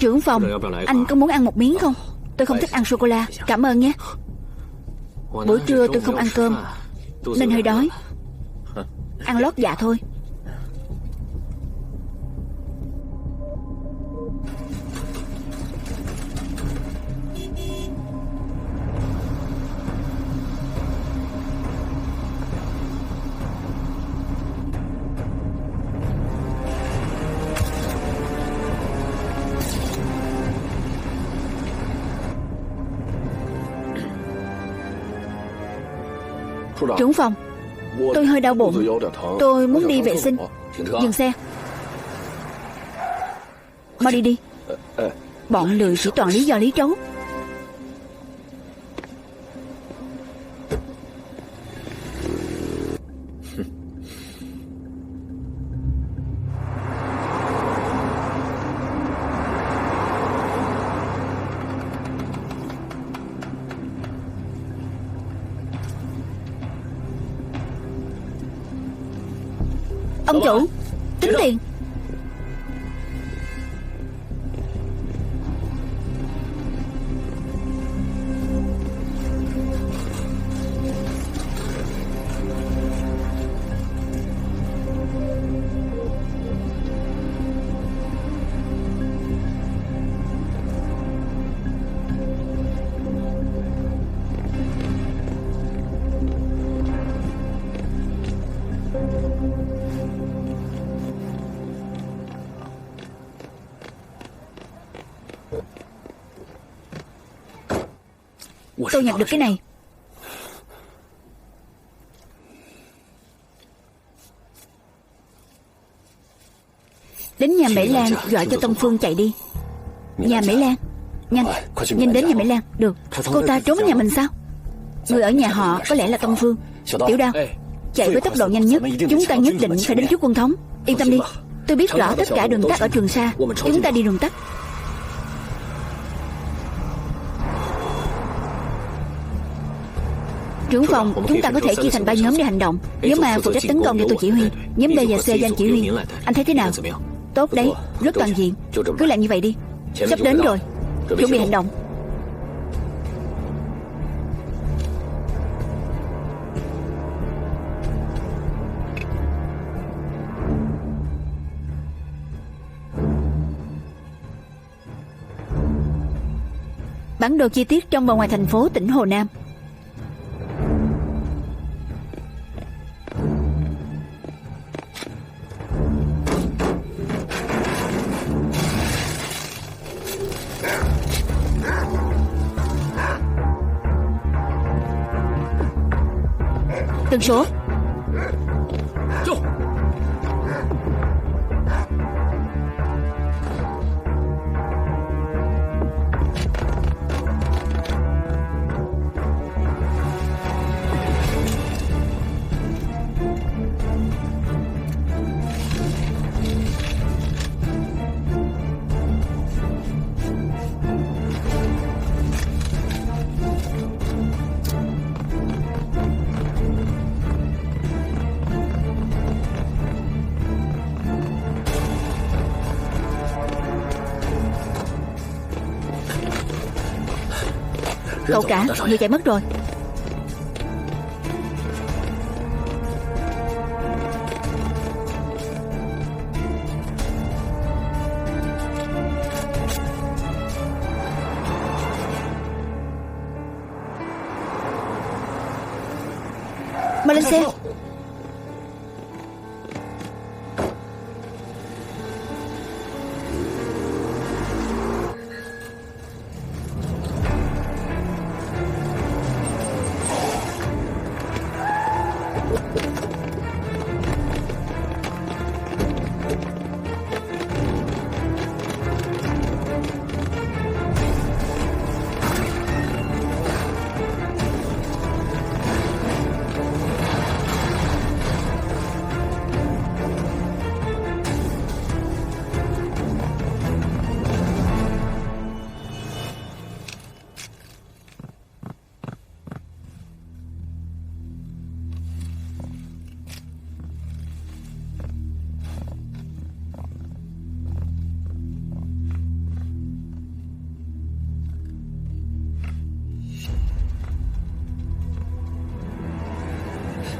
Trưởng phòng, anh có muốn ăn một miếng không? Tôi không thích ăn sô-cô-la. Cảm ơn nhé. Buổi trưa tôi không ăn cơm nên hơi đói. Ăn lót dạ thôi. Trưởng phòng, tôi hơi đau bụng. Tôi muốn đi vệ sinh. Dừng xe. Mau đi đi. Bọn lười chỉ toàn lý do lý trấu. Ông chủ, tính tiền. Tôi nhặt được cái này. Đến nhà Mễ Lan gọi cho Tông Phương chạy đi. Nhà Mễ Lan, nhanh, nhanh đến nhà Mễ Lan. Được, cô ta trốn nhà mình sao? Người ở nhà họ có lẽ là Tông Phương. Tiểu Đao, chạy với tốc độ nhanh nhất. Chúng ta nhất định phải đến trước quân thống. Yên tâm đi, tôi biết rõ tất cả đường tắt ở Trường Sa. Chúng ta đi đường tắt. Trưởng phòng, chúng ta có thể chia thành 3 nhóm để hành động. Nhóm A phụ trách tấn công cho tôi chỉ huy. Nhóm B và C do anh chỉ huy. Anh thấy thế nào? Tốt đấy, rất toàn diện. Cứ làm như vậy đi. Sắp đến rồi, chuẩn bị hành động. Bản đồ chi tiết trong và ngoài thành phố tỉnh Hồ Nam. Tần số. Cậu cả, người chạy mất rồi. Mau lên xe.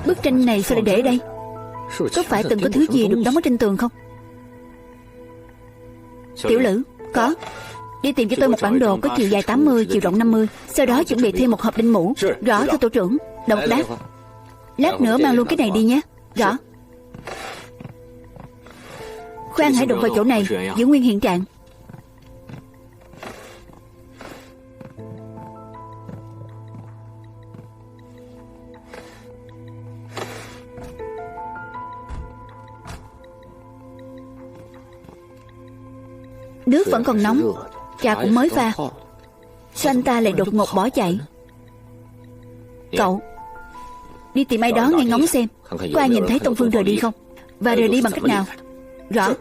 Bức tranh này sao lại để ở đây? Có phải từng có thứ gì được đóng ở trên tường không? Tiểu Lữ, có. Đi tìm cho tôi một bản đồ có chiều dài 80, chiều rộng 50. Sau đó chuẩn bị thêm một hộp đinh mũ. Rõ thưa tổ trưởng. Độc đáp. Lát nữa mang luôn cái này đi nhé. Rõ. Khoan hãy đụng vào chỗ này, giữ nguyên hiện trạng. Nước vẫn còn nóng, trà cũng mới pha. Sao anh ta lại đột ngột bỏ chạy? Cậu đi tìm ai đó nghe ngóng xem có ai nhìn thấy Tông Phương rời đi không, và rời đi bằng cách nào. Rõ.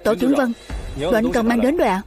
Tổ trưởng Vân, đồ anh cần mang đến rồi ạ.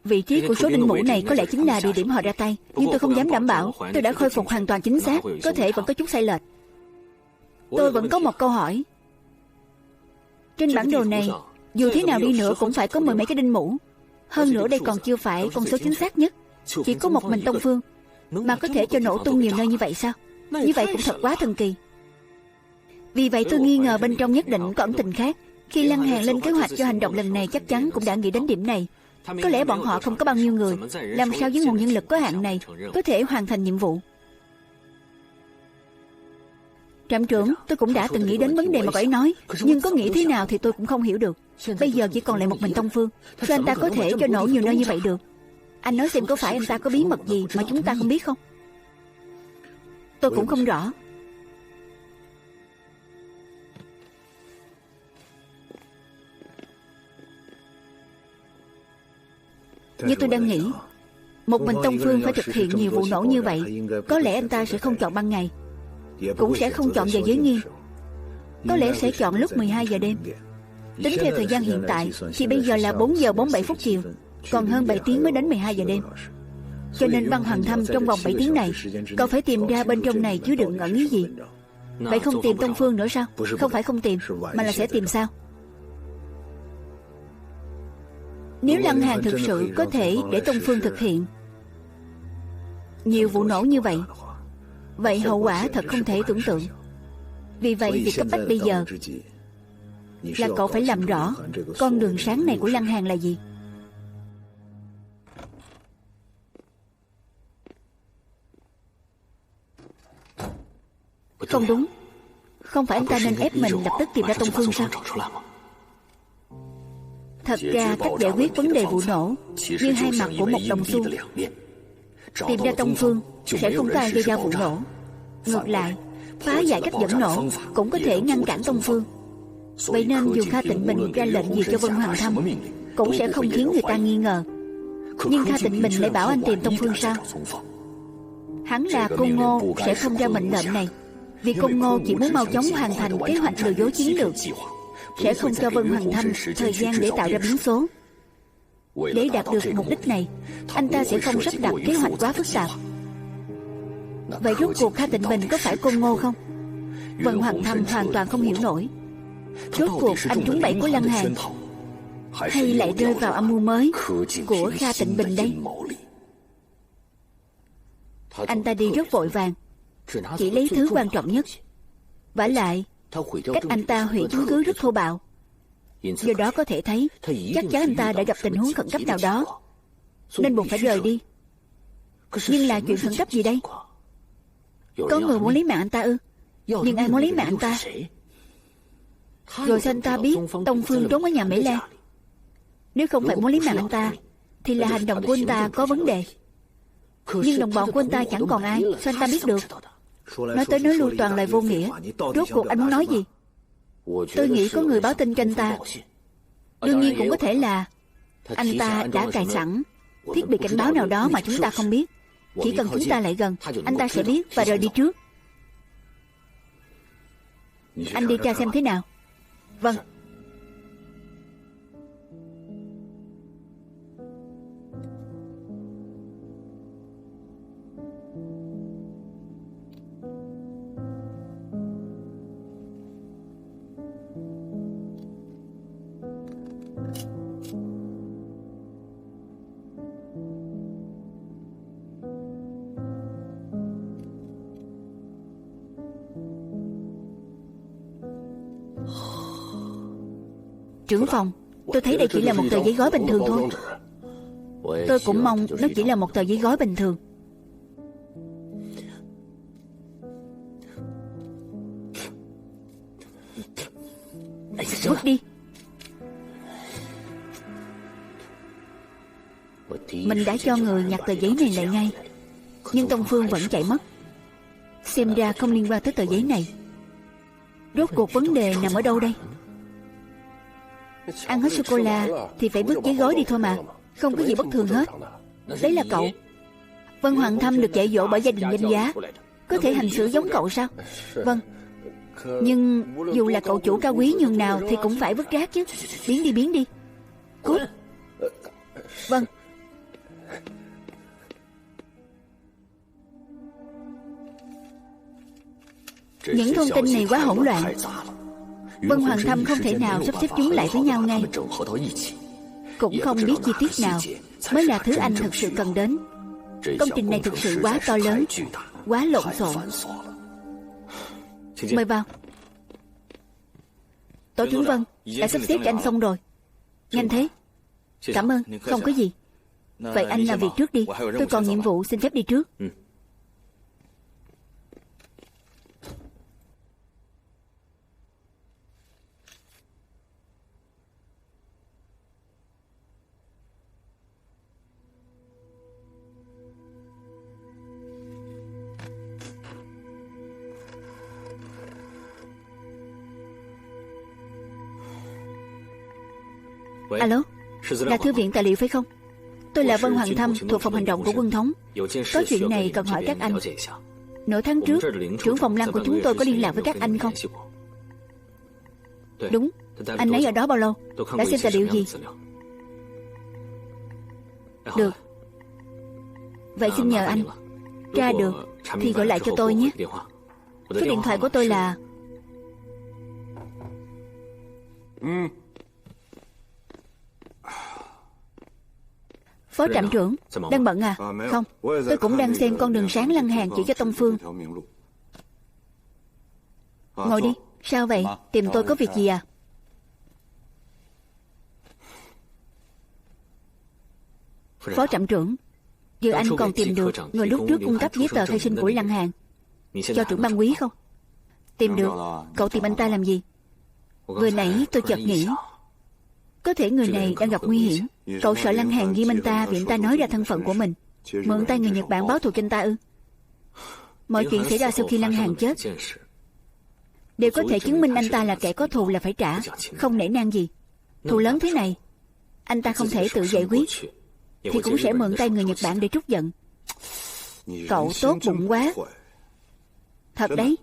Vị trí của số đinh mũ này có lẽ chính là địa điểm họ ra tay, nhưng tôi không dám đảm bảo. Tôi đã khôi phục hoàn toàn chính xác, có thể vẫn có chút sai lệch. Tôi vẫn có một câu hỏi. Trên bản đồ này, dù thế nào đi nữa cũng phải có 10 mấy cái đinh mũ. Hơn nữa đây còn chưa phải con số chính xác nhất. Chỉ có một mình Tông Phương mà có thể cho nổ tung nhiều nơi như vậy sao? Như vậy cũng thật quá thần kỳ. Vì vậy tôi nghi ngờ bên trong nhất định có ẩn tình khác. Khi Lăng Hàn lên kế hoạch cho hành động lần này chắc chắn cũng đã nghĩ đến điểm này. Có lẽ bọn họ không có bao nhiêu người, làm sao với nguồn nhân lực có hạn này có thể hoàn thành nhiệm vụ. Trạm trưởng, tôi cũng đã từng nghĩ đến vấn đề mà cậu ấy nói, nhưng có nghĩ thế nào thì tôi cũng không hiểu được. Bây giờ chỉ còn lại một mình Tông Phương, sao anh ta có thể cho nổ nhiều nơi như vậy được? Anh nói xem có phải anh ta có bí mật gì mà chúng ta không biết không? Tôi cũng không rõ. Như tôi đang nghĩ, một mình Tông Phương phải thực hiện nhiều vụ nổ như vậy, có lẽ anh ta sẽ không chọn ban ngày, cũng sẽ không chọn giờ giới nghiêm. Có lẽ sẽ chọn lúc 12 giờ đêm. Tính theo thời gian hiện tại thì bây giờ là 4 giờ 47 phút chiều, còn hơn 7 tiếng mới đến 12 giờ đêm. Cho nên Băng Hoàng Thâm trong vòng 7 tiếng này, cậu phải tìm ra bên trong này chứa đựng ẩn ý gì. Vậy không tìm Tông Phương nữa sao? Không phải không tìm, mà là sẽ tìm sao? Nếu Lăng Hàn thực sự có thể để Tông Phương thực hiện nhiều vụ nổ như vậy, vậy hậu quả thật không thể tưởng tượng. Vì vậy việc cấp bách bây giờ là cậu phải làm rõ con đường sáng này của Lăng Hàn là gì. Không đúng. Không phải anh ta nên ép mình lập tức tìm ra Tông Phương sao? Thật ra cách giải quyết vấn đề vụ nổ như hai mặt của một đồng xu. Tìm ra Tông Phương sẽ không có ai gây ra vụ nổ. Ngược lại, phá giải cách dẫn nổ cũng có thể ngăn cản Tông Phương. Vậy nên dù Kha Tịnh Bình ra lệnh gì cho Vân Hoàng Thâm cũng sẽ không khiến người ta nghi ngờ. Nhưng Kha Tịnh Bình lại bảo anh tìm Tông Phương sao? Hắn là Côn Ngô sẽ không ra mệnh lệnh này, vì Côn Ngô chỉ muốn mau chóng hoàn thành kế hoạch lừa dối chiến lược, sẽ không cho Vân Hoàng Thâm thời gian để tạo ra biến số. Để đạt được mục đích này, anh ta sẽ không sắp đặt kế hoạch quá phức tạp. Vậy rốt cuộc Kha Tịnh Bình có phải Côn Ngô không? Vân Hoàng Thâm hoàn toàn không hiểu nổi. Rốt cuộc anh trúng bẫy của Lăng Hàn, hay lại rơi vào âm mưu mới của Kha Tịnh Bình đây? Anh ta đi rất vội vàng, chỉ lấy thứ quan trọng nhất. Vả lại, cách anh ta hủy chứng cứ rất thô bạo. Do đó có thể thấy chắc chắn anh ta đã gặp tình huống khẩn cấp nào đó, nên buộc phải rời đi. Nhưng là chuyện khẩn cấp gì đây? Có người muốn lấy mạng anh ta ư? Nhưng ai muốn lấy mạng anh ta? Rồi sao anh ta biết Tông Phương trốn ở nhà Mỹ Lan? Nếu không phải muốn lấy mạng anh ta, thì là hành động của anh ta có vấn đề. Nhưng đồng bọn của anh ta chẳng còn ai, sao anh ta biết được? Nói tới nói lui toàn là vô nghĩa. Rốt cuộc anh muốn nói gì? Tôi nghĩ có người báo tin cho anh ta. Đương nhiên cũng có thể là anh ta đã cài sẵn thiết bị cảnh báo nào đó mà chúng ta không biết. Chỉ cần chúng ta lại gần, anh ta sẽ biết và rời đi trước. Anh đi tra xem thế nào. Vâng. Trưởng phòng, tôi thấy đây chỉ là một tờ giấy gói bình thường thôi. Tôi cũng mong nó chỉ là một tờ giấy gói bình thường. Vứt đi. Mình đã cho người nhặt tờ giấy này lại ngay, nhưng Tông Phương vẫn chạy mất. Xem ra không liên quan tới tờ giấy này. Rốt cuộc vấn đề nằm ở đâu đây? Ăn hết sô-cô-la thì phải vứt giấy gói đi thôi mà. Không có gì bất thường hết. Đấy là cậu. Vân Hoàng Thâm được dạy dỗ bởi gia đình danh giá, có thể hành xử giống cậu sao? Vâng. Nhưng dù là cậu chủ cao quý nhường nào thì cũng phải vứt rác chứ. Biến đi, biến đi. Cút. Vâng. Những thông tin này quá hỗn loạn. Vân Hoàng Thâm không thể nào sắp xếp chúng lại với nhau ngay. Cũng không biết chi tiết nào mới là thứ anh thực sự cần đến. Công trình này thực sự quá to lớn, quá lộn xộn. Mời vào. Tổ trưởng Vân đã sắp xếp cho anh xong rồi. Nhanh thế. Cảm ơn, không có gì. Vậy anh làm việc trước đi. Tôi còn nhiệm vụ, xin phép đi trước. Alo, là thư viện tài liệu phải không? Tôi là Vân Hoàng Thâm, thuộc phòng hành động của quân thống. Có chuyện này cần hỏi các anh. Nửa tháng trước, trưởng phòng Lăng của chúng tôi có liên lạc với các anh không? Đúng, anh ấy ở đó bao lâu? Đã xem tài liệu gì? Được. Vậy xin nhờ anh, tra được thì gọi lại cho tôi nhé. Số điện thoại của tôi là... Phó trạm trưởng, đang bận à? Không, tôi cũng đang xem con đường sáng Lăng Hàn chỉ cho Tông Phương. Ngồi đi, sao vậy? Tìm tôi có việc gì à? Phó trạm trưởng, giờ anh còn tìm được người lúc trước cung cấp giấy tờ khai sinh của Lăng Hàn cho trưởng ban quý không? Tìm được. Cậu tìm anh ta làm gì? Vừa nãy tôi chợt nghĩ Có thể người này đang gặp nguy hiểm. Cậu sợ Lăng Hàn ghim anh ta vì anh ta nói ra thân phận của mình, mượn tay người Nhật Bản báo thù cho anh ta ư? Mọi chuyện xảy ra sau khi Lăng Hàn chết đều có thể chứng minh anh ta là kẻ có thù là phải trả, không nể nang gì. Thù lớn thế này, anh ta không thể tự giải quyết thì cũng sẽ mượn tay người Nhật Bản để trút giận. Cậu tốt bụng quá. Thật đấy.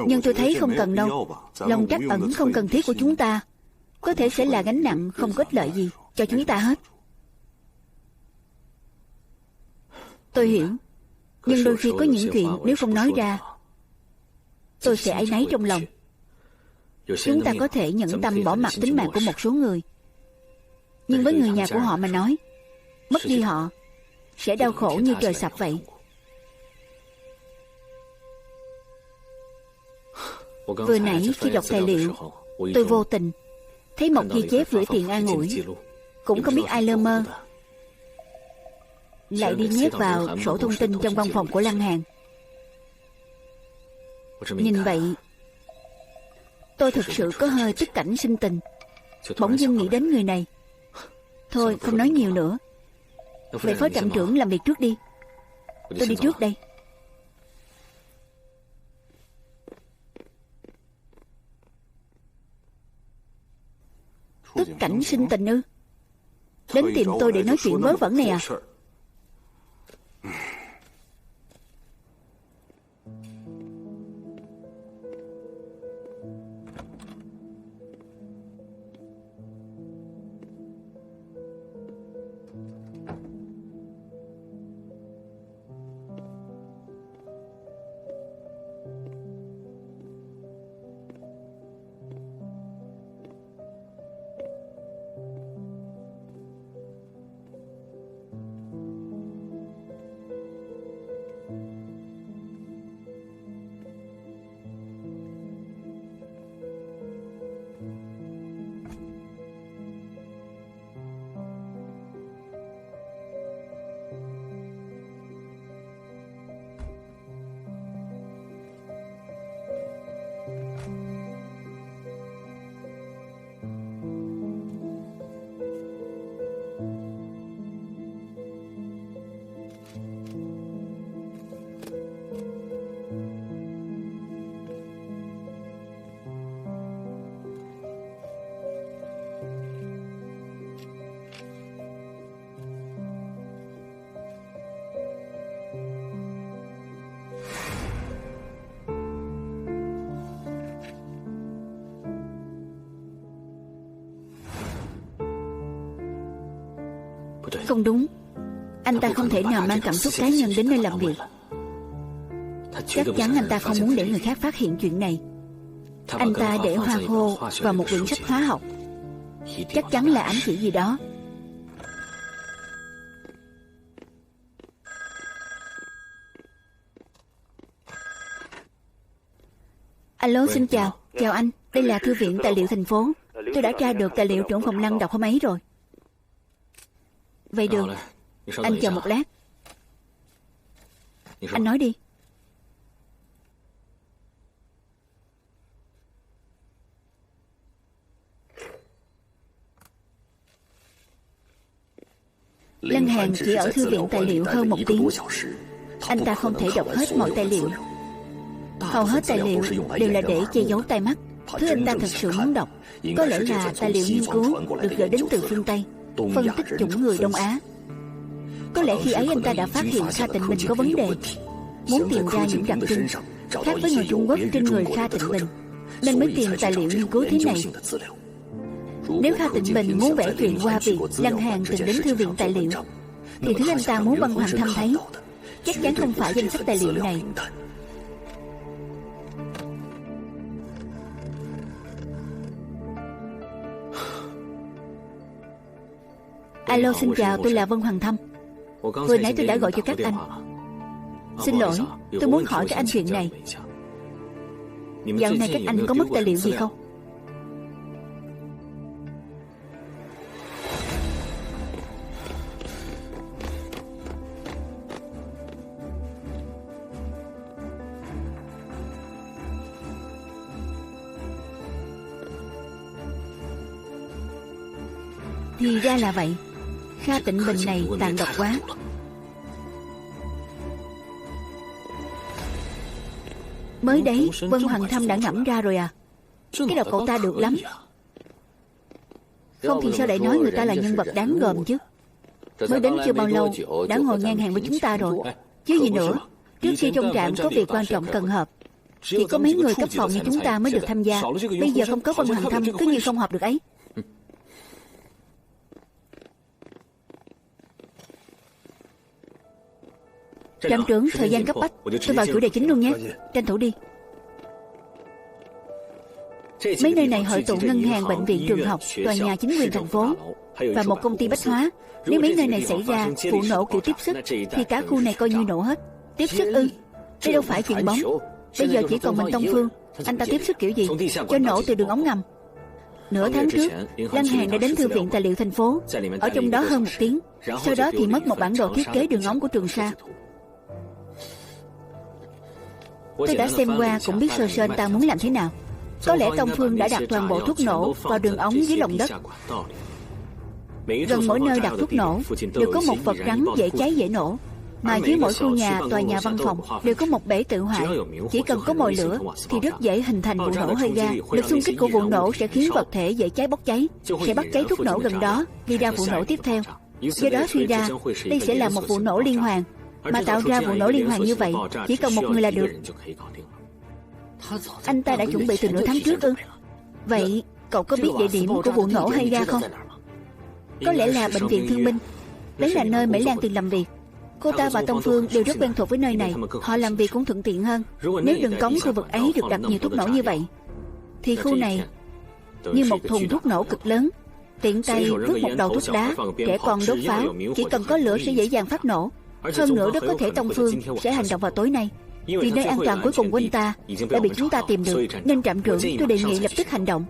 Nhưng tôi thấy không cần đâu. Lòng trắc ẩn không cần thiết của chúng ta có thể sẽ là gánh nặng không có ích lợi gì cho chúng ta hết. Tôi hiểu. Nhưng đôi khi có những chuyện nếu không nói ra, tôi sẽ áy náy trong lòng. Chúng ta có thể nhẫn tâm bỏ mặc tính mạng của một số người, nhưng với người nhà của họ mà nói, mất đi họ sẽ đau khổ như trời sập vậy. Vừa nãy khi đọc tài liệu, tôi vô tình thấy một ghi chép gửi tiền an ủi, cũng không biết ai lơ mơ lại đi nhét vào sổ thông tin trong văn phòng của Lăng Hàn. Nhìn vậy, tôi thực sự có hơi tức cảnh sinh tình. Bỗng dưng nghĩ đến người này. Thôi không nói nhiều nữa. Vậy phó trạm trưởng làm việc trước đi. Tôi đi trước đây. Tức cảnh sinh tình ư? Đến tìm tôi để nói chuyện vớ vẩn này à? Không đúng. Anh ta không thể nào mang cảm xúc cá nhân đến nơi làm việc. Chắc chắn anh ta không muốn để người khác phát hiện chuyện này. Anh ta để hoa khô vào một quyển sách hóa học. Chắc chắn là ám chỉ gì đó. Alo, xin chào. Chào anh. Đây là thư viện tài liệu thành phố. Tôi đã tra được tài liệu trưởng phòng Lăng đọc hôm ấy rồi. Vậy được. Anh chờ một lát. Anh nói đi. Lăng Hàn chỉ ở thư viện tài liệu hơn 1 tiếng. Anh ta không thể đọc hết mọi tài liệu. Hầu hết tài liệu đều là để che giấu tai mắt. Thứ anh ta thật sự muốn đọc có lẽ là tài liệu nghiên cứu được gửi đến từ phương Tây, phân tích chủng người Đông Á. Có lẽ khi ấy anh ta đã phát hiện Kha Tịnh Bình có vấn đề, muốn tìm ra những đặc trưng khác với người Trung Quốc trên người Kha Tịnh Bình, nên mới tìm tài liệu nghiên cứu thế này. Nếu Kha Tịnh Bình muốn vẽ chuyện qua việc Lăng Hàn từng đến thư viện tài liệu, thì thứ anh ta muốn Bân Hoàng Thâm thấy chắc chắn không phải danh sách tài liệu này. Alo, xin chào, tôi là Vân Hoàng Thâm. Vừa nãy tôi đã gọi cho các anh. Xin lỗi, tôi muốn hỏi các anh chuyện này. Dạo này các anh có mất tài liệu gì không? Thì ra là vậy. Kha Tịnh Bình này tàn độc quá. Mới đấy Vân Hoàng Thâm đã ngẫm ra rồi à? Cái đầu cậu ta được lắm. Không thì sao lại nói người ta là nhân vật đáng gờm chứ? Mới đến chưa bao lâu đã ngồi ngang hàng với chúng ta rồi. Chứ gì nữa, trước khi trong trạm có việc quan trọng cần họp, chỉ có mấy người cấp phòng như chúng ta mới được tham gia. Bây giờ không có Vân Hoàng Thâm cứ như không họp được ấy. Trạm trưởng, thời gian cấp bách, tôi vào chủ đề chính luôn nhé. Tranh thủ đi. Mấy nơi này hội tụ ngân hàng, bệnh viện, trường học, tòa nhà chính quyền thành phố và một công ty bách hóa. Nếu mấy nơi này xảy ra vụ nổ kiểu tiếp sức thì cả khu này coi như nổ hết. Tiếp sức ư? Đây đâu phải chuyện bóng. Bây giờ chỉ còn mình Tông Phương. Anh ta tiếp sức kiểu gì? Cho nổ từ đường ống ngầm. Nửa tháng trước, Lăng Hàn đã đến thư viện tài liệu thành phố, ở trong đó hơn 1 tiếng. Sau đó thì mất một bản đồ thiết kế đường ống của Trường Sa. Tôi đã xem qua cũng biết sơ sơ anh ta muốn làm thế nào. Có lẽ Tông Phương đã đặt toàn bộ thuốc nổ vào đường ống dưới lòng đất. Gần mỗi nơi đặt thuốc nổ đều có một vật rắn dễ cháy dễ nổ. Mà dưới mỗi khu nhà, tòa nhà, văn phòng đều có một bể tự hoại. Chỉ cần có mồi lửa thì rất dễ hình thành vụ nổ hơi ga. Lực xung kích của vụ nổ sẽ khiến vật thể dễ cháy bốc cháy, sẽ bắt cháy thuốc nổ gần đó, gây ra vụ nổ tiếp theo. Do đó suy ra đây sẽ là một vụ nổ liên hoàn. Mà tạo ra vụ nổ liên hoàn như vậy chỉ cần một người là được. Anh ta đã chuẩn bị từ nửa tháng trước ư? Vậy cậu có biết địa điểm của vụ nổ hay ga không? Có lẽ là bệnh viện thương binh. Đấy là nơi Mễ Lan từng làm việc. Cô ta và Tông Phương đều rất quen thuộc với nơi này. Họ làm việc cũng thuận tiện hơn. Nếu đường cống khu vực ấy được đặt nhiều thuốc nổ như vậy thì khu này như một thùng thuốc nổ cực lớn. Tiện tay vứt một đầu thuốc đá, trẻ con đốt pháo, chỉ cần có lửa sẽ dễ dàng phát nổ. Hơn nữa rất có thể Tông Phương sẽ hành động vào tối nay, vì nơi an toàn cuối cùng của anh ta đã bị chúng ta tìm được. Nên trạm trưởng, tôi đề nghị lập tức hành động.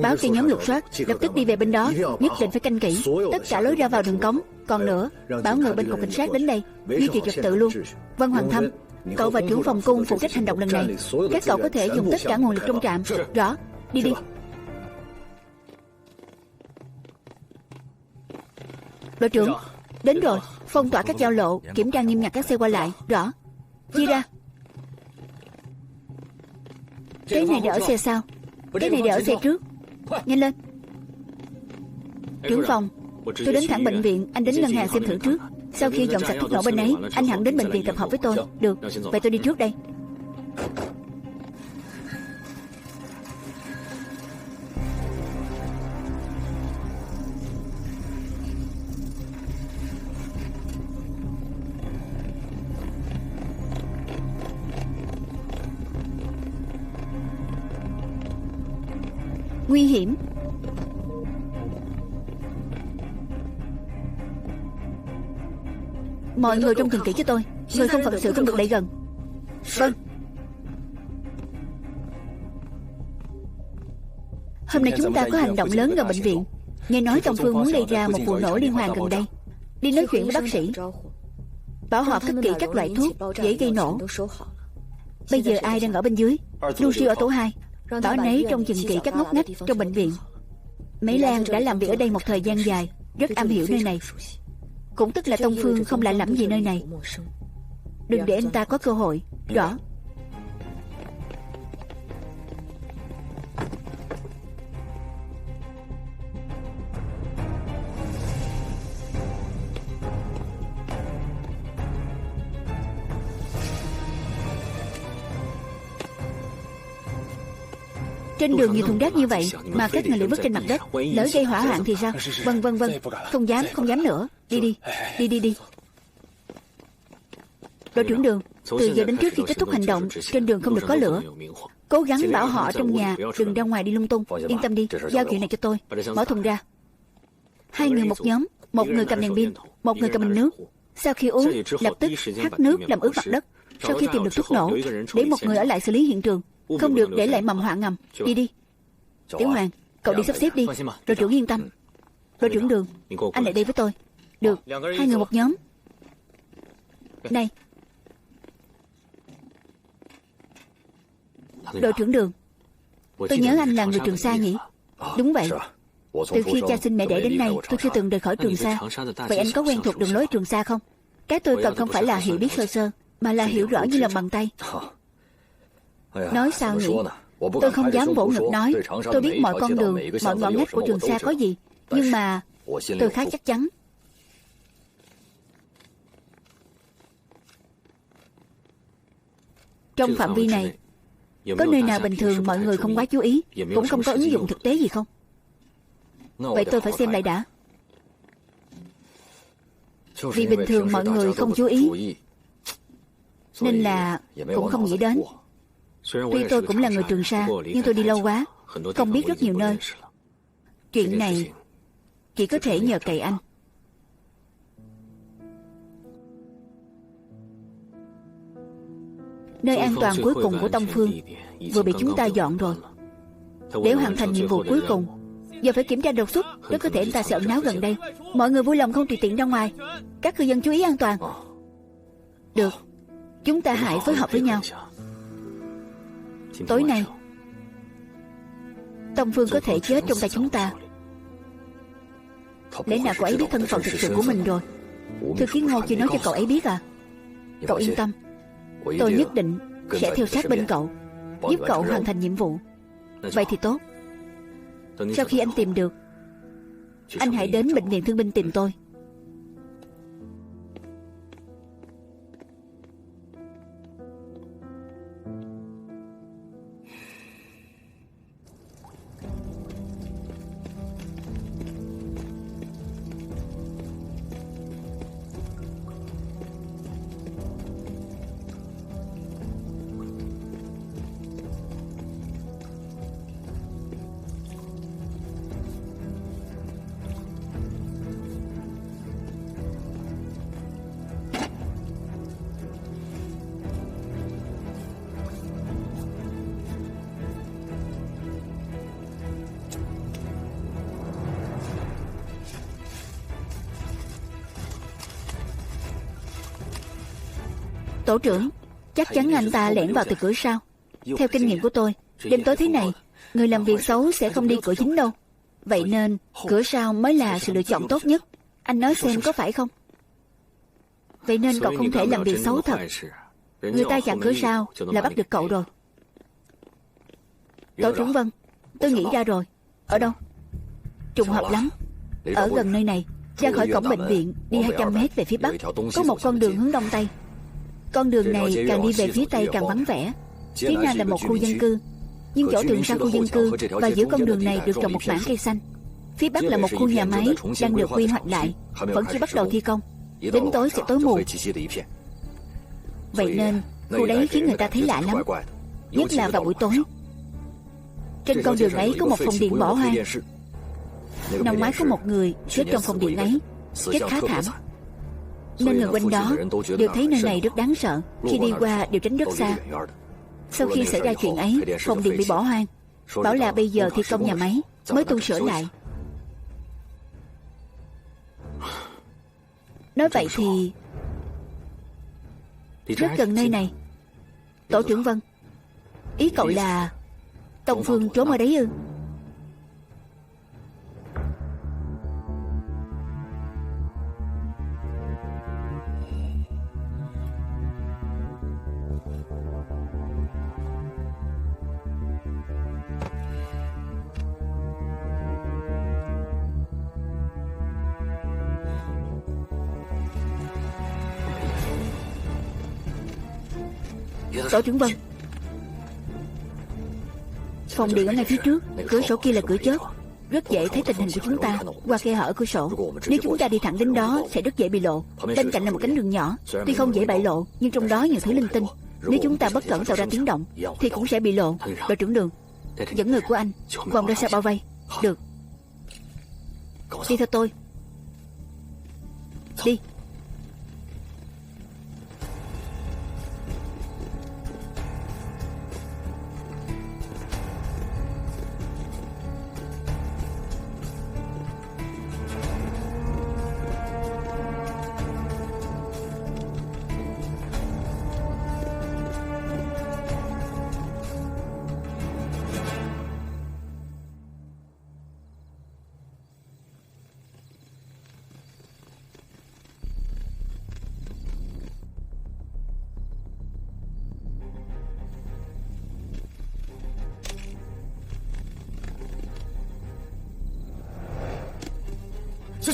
Báo cho nhóm lục soát lập tức đi về bên đó, nhất định phải canh kỹ tất cả lối ra vào đường cống. Còn nữa, bảo người bên cục cảnh sát đến đây duy trì trật tự luôn. Vân Hoàng Thâm, cậu và trưởng phòng cung phụ trách hành động lần này. Các cậu có thể dùng tất cả nguồn lực trong trạm. Rõ, đi đi. Đội trưởng, đến rồi. Phong tỏa các giao lộ, kiểm tra nghiêm ngặt các xe qua lại. Rõ. Chia ra. Cái này để ở xe sau, cái này để ở xe trước. Nhanh lên. Trưởng phòng, tôi đến thẳng bệnh viện, anh đến ngân hàng xem thử trước. Sau khi dọn sạch thuốc nổ bên ấy, anh hẳn đến bệnh viện tập hợp với tôi. Được, vậy tôi đi trước đây. Nguy hiểm. Mọi người trông chừng kỹ cho tôi. Người không phận sự không được lại gần. Vâng. Hôm nay chúng ta có hành động lớn gần bệnh viện. Nghe nói Tông Phương muốn gây ra một vụ nổ liên hoàn gần đây. Đi nói chuyện với bác sĩ, bảo họ cất kỹ các loại thuốc dễ gây nổ. Bây giờ ai đang ở bên dưới? Lucy ở tổ 2. Bảo anh ấy trông chừng kỹ các ngóc ngách trong bệnh viện. Mễ Lan đã làm việc ở đây một thời gian dài, rất am hiểu nơi này. Cũng tức là Tông Phương không lạ lẫm gì nơi này. Đừng để anh ta có cơ hội. Rõ. Trên đường nhiều thùng rác như vậy mà các người lại vứt trên mặt đất, lỡ gây hỏa hoạn thì sao? Vâng, không dám nữa. Đi. Đội trưởng Đường, từ giờ đến trước khi kết thúc hành động, trên đường không được có lửa. Cố gắng bảo họ trong nhà đừng ra ngoài đi lung tung. Yên tâm đi, giao chuyện này cho tôi. Mở thùng ra. 2 người một nhóm, một người cầm đèn pin, một người cầm bình nước. Sau khi uống, lập tức hắt nước làm ướt mặt đất. Sau khi tìm được thuốc nổ, để một người ở lại xử lý hiện trường, không được để lại mầm họa ngầm. Đi. Tiểu Hoàng, cậu đi sắp xếp đi. Đội trưởng yên tâm. Đội trưởng Đường, anh lại đây với tôi. Được, 2 người một nhóm. Này, đội trưởng Đường, tôi nhớ anh là người Trường Sa nhỉ? Đúng vậy. Từ khi cha sinh mẹ đẻ đến nay, tôi chưa từng rời khỏi Trường Sa. Vậy anh có quen thuộc đường lối Trường Sa không? Cái tôi cần không phải là hiểu biết sơ sơ, mà là hiểu rõ như lòng bàn tay. Nói sao nhỉ? Tôi không dám vỗ ngực nói tôi biết mọi con đường, mọi ngõ ngách của Trường Sa có gì. Nhưng mà tôi khá chắc chắn. Trong phạm vi này, có nơi nào bình thường mọi người không quá chú ý, cũng không có ứng dụng thực tế gì không? Vậy tôi phải xem lại đã. Vì bình thường mọi người không chú ý, nên là cũng không nghĩ đến. Tuy tôi cũng là người Trường Sa, nhưng tôi đi lâu quá, không biết rất nhiều nơi. Chuyện này chỉ có thể nhờ cậy anh. Nơi an toàn cuối cùng của Tông Phương vừa bị chúng ta dọn rồi. Để hoàn thành nhiệm vụ cuối cùng, giờ phải kiểm tra đột xuất. Rất có thể anh ta sẽ ẩn náu gần đây. Mọi người vui lòng không tùy tiện ra ngoài. Các cư dân chú ý an toàn. Được, chúng ta hãy phối hợp với nhau. Tối nay Tông Phương có thể chết trong tay chúng ta. Lẽ nào cậu ấy biết thân phận thực sự của mình rồi? Thư ký Ngô chưa nói cho cậu ấy biết à? Cậu yên tâm, tôi nhất định sẽ theo sát bên cậu, giúp cậu hoàn thành nhiệm vụ. Vậy thì tốt. Sau khi anh tìm được, anh hãy đến bệnh viện thương binh tìm tôi. Tổ trưởng, chắc chắn anh ta lẻn vào từ cửa sau. Theo kinh nghiệm của tôi, đêm tối thế này, người làm việc xấu sẽ không đi cửa chính đâu. Vậy nên, cửa sau mới là sự lựa chọn tốt nhất. Anh nói xem có phải không? Vậy nên cậu không thể làm việc xấu thật. Người ta chặn cửa sau là bắt được cậu rồi. Tổ trưởng Vân, tôi nghĩ ra rồi. Ở đâu? Trùng hợp lắm. Ở gần nơi này, ra khỏi cổng bệnh viện, đi 200 mét về phía bắc, có một con đường hướng đông tây. Con đường này càng đi về phía tây càng vắng vẻ. Phía nam là một khu dân cư, nhưng chỗ tường sau khu dân cư và giữa con đường này được trồng một mảng cây xanh. Phía bắc là một khu nhà máy đang được quy hoạch lại, vẫn chưa bắt đầu thi công. Đến tối sẽ tối mù. Vậy nên khu đấy khiến người ta thấy lạ lắm, nhất là vào buổi tối. Trên con đường ấy có một phòng điện bỏ hoang. Năm ngoái có một người chết trong phòng điện ấy, chết khá thảm, nên người quanh đó đều thấy nơi này rất đáng sợ. Khi đi qua đều tránh rất xa. Sau khi xảy ra chuyện ấy, phòng điện bị bỏ hoang, bảo là bây giờ thi công nhà máy mới tu sửa lại. Nói vậy thì rất gần nơi này. Tổ trưởng Vân, ý cậu là Tông Phương trốn ở đấy ư? Tổ trưởng Vân, phòng điện ở ngay phía trước, cửa sổ kia là cửa chớp, rất dễ thấy tình hình của chúng ta qua khe hở cửa sổ. Nếu chúng ta đi thẳng đến đó sẽ rất dễ bị lộ. Bên cạnh là một cánh đường nhỏ, tuy không dễ bại lộ, nhưng trong đó nhiều thứ linh tinh. Nếu chúng ta bất cẩn tạo ra tiếng động thì cũng sẽ bị lộ. Đội trưởng Đường, dẫn người của anh vòng ra sau bao vây. Được, đi theo tôi. Đi.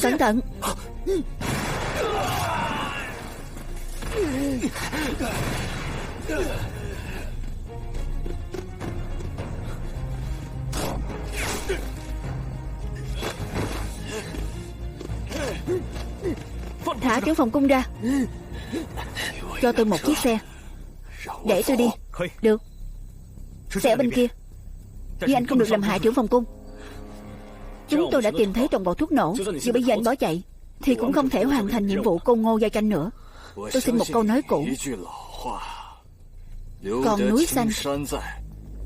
Cẩn thận. Thả trưởng phòng cung ra. Cho tôi một chiếc xe. Để tôi đi. Được. Xe ở bên kia. Nhưng anh không được làm hại trưởng phòng cung. Chúng tôi đã tìm thấy toàn bộ thuốc nổ. Dù bây giờ anh bỏ chạy thì cũng không thể hoàn thành nhiệm vụ côn ngô gia tranh nữa. Tôi xin một câu nói cũ: còn núi xanh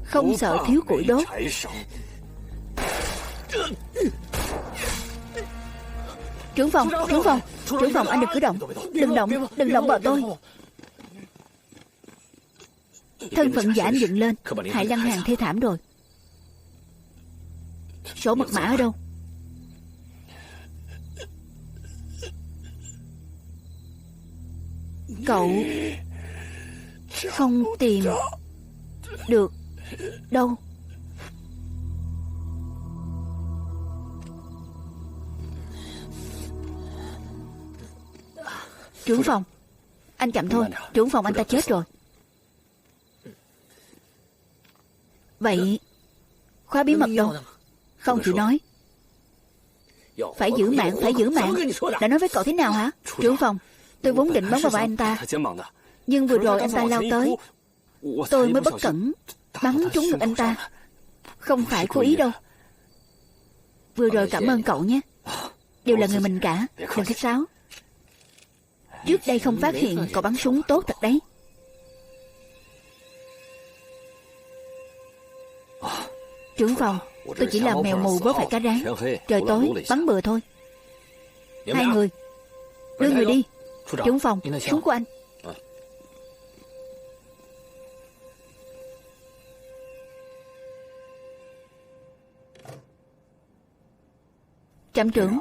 không sợ thiếu củi đốt. Trưởng phòng anh đừng cử động. Đừng động vào tôi. Thân phận giả anh dựng lên, hại Lăng Hàn thê thảm rồi. Sổ mật mã ở đâu? Cậu không tìm được đâu. Trưởng phòng, anh chậm thôi. Trưởng phòng anh ta chết rồi. Vậy khóa bí mật đâu? Không chịu nói. Phải giữ mạng. Đã nói với cậu thế nào hả? Trưởng phòng, tôi vốn định bắn vào vai anh ta, nhưng vừa rồi anh ta lao tới, tôi mới bất cẩn bắn trúng ngực anh ta. Không phải cố ý đâu. Vừa rồi cảm ơn cậu nhé. Đều là người mình cả. Đừng khách sáo. Trước đây không phát hiện cậu bắn súng tốt thật đấy. Trưởng phòng, tôi chỉ là mèo mù vớ phải cá rán. Trời tối bắn bừa thôi. Hai người đưa người đi. Trưởng phòng, súng của anh. Trạm trưởng,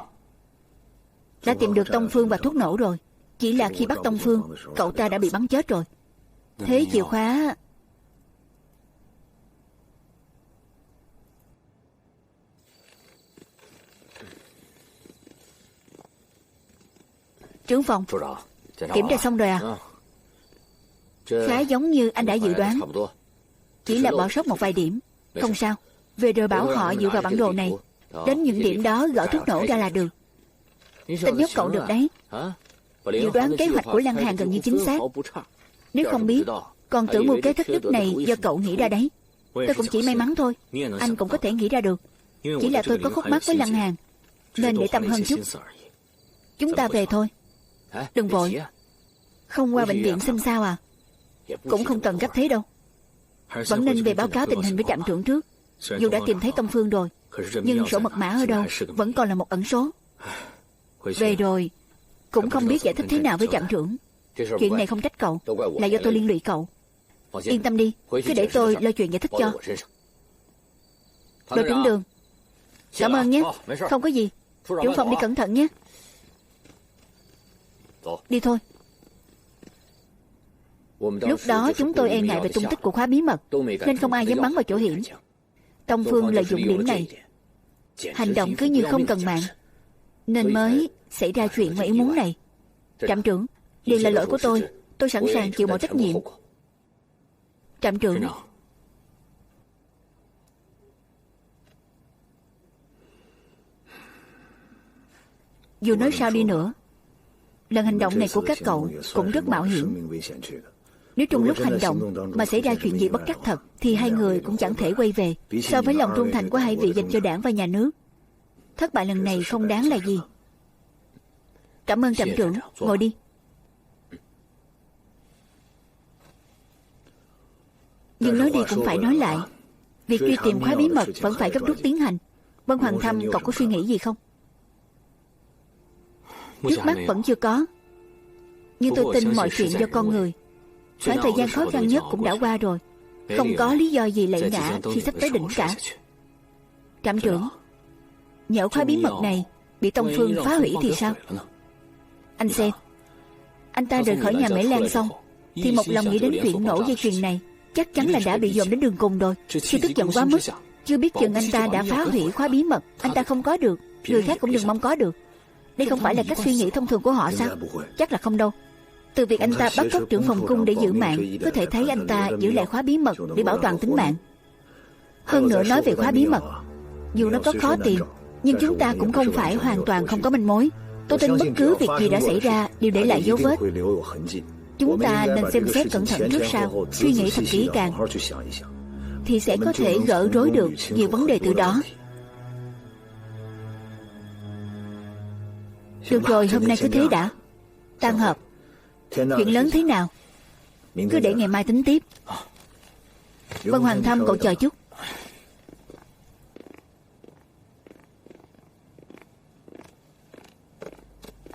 đã tìm được Tông Phương và thuốc nổ rồi. Chỉ là khi bắt Tông Phương, cậu ta đã bị bắn chết rồi. Thế chìa khóa... Trưởng phòng, kiểm tra xong rồi à? Khá giống như anh đã dự đoán. Chỉ là bỏ sót một vài điểm. Không sao. Về rồi bảo họ dựa vào bản đồ này, đến những điểm đó gỡ thuốc nổ ra là được. Tin nhóc cậu được đấy. Dự đoán kế hoạch của Lăng Hàn gần như chính xác. Nếu không biết, còn tưởng mưu kế thất đức này do cậu nghĩ ra đấy. Tôi cũng chỉ may mắn thôi. Anh cũng có thể nghĩ ra được. Chỉ là tôi có khúc mắc với Lăng Hàn, nên để tâm hơn chút. Chúng ta về thôi. Đừng vội. Không qua bệnh viện xem sao à? Cũng không cần gấp thế đâu. Vẫn nên về báo cáo tình hình với trạm trưởng trước. Dù đã tìm thấy Tông Phương rồi, nhưng sổ mật mã ở đâu vẫn còn là một ẩn số. Về rồi cũng không biết giải thích thế nào với trạm trưởng. Chuyện này không trách cậu, là do tôi liên lụy cậu. Yên tâm đi, cứ để tôi lo chuyện giải thích cho. Đội trưởng Đường, cảm ơn nhé. Không có gì. Trưởng phòng đi cẩn thận nhé. Đi thôi. Lúc đó chúng tôi e ngại về tung tích của khóa bí mật, nên không ai dám bắn vào chỗ hiểm. Tông Phương lợi dụng điểm này, hành động cứ như không cần mạng, nên mới xảy ra chuyện ngoài ý muốn này. Trạm trưởng, đều là lỗi của tôi sẵn sàng chịu mọi trách nhiệm. Trạm trưởng, dù nói sao đi nữa, lần hành động này của các cậu cũng rất mạo hiểm. Nếu trong lúc hành động mà xảy ra chuyện gì bất trắc thật, thì hai người cũng chẳng thể quay về. So với lòng trung thành của hai vị dành cho đảng và nhà nước, thất bại lần này không đáng là gì. Cảm ơn trạm trưởng. Ngồi đi. Nhưng nói đi cũng phải nói lại, việc truy tìm khóa bí mật vẫn phải gấp rút tiến hành. Vân Hoàng Thâm, cậu có suy nghĩ gì không? Trước mắt vẫn chưa có, nhưng tôi tin mọi chuyện do con người. Khoảng thời gian khó khăn nhất cũng đã qua rồi, không có lý do gì lạy ngã khi sắp tới đỉnh cả. Trạm trưởng, nhỡ khóa bí mật này bị Tông Phương phá hủy thì sao? Anh xem, anh ta rời khỏi nhà Mễ Lan xong thì một lòng nghĩ đến chuyện nổ dây chuyền này, chắc chắn là đã bị dồn đến đường cùng rồi. Khi tức giận quá mức, chưa biết chừng anh ta đã phá hủy khóa bí mật anh ta không có được, người khác cũng đừng mong có được. Đây không phải là cách suy nghĩ thông thường của họ sao? Chắc là không đâu. Từ việc anh ta bắt cóc trưởng phòng cung để giữ mạng, có thể thấy anh ta giữ lại khóa bí mật để bảo toàn tính mạng. Hơn nữa, nói về khóa bí mật, dù nó có khó tìm, nhưng chúng ta cũng không phải hoàn toàn không có manh mối. Tôi tin bất cứ việc gì đã xảy ra đều để lại dấu vết. Chúng ta nên xem xét cẩn thận trước sau, suy nghĩ thật kỹ càng, thì sẽ có thể gỡ rối được nhiều vấn đề từ đó. Được rồi, hôm nay cứ thế đã. Tan họp. Chuyện lớn thế nào cứ để ngày mai tính tiếp. Vân Hoàng Thâm, cậu chờ chút.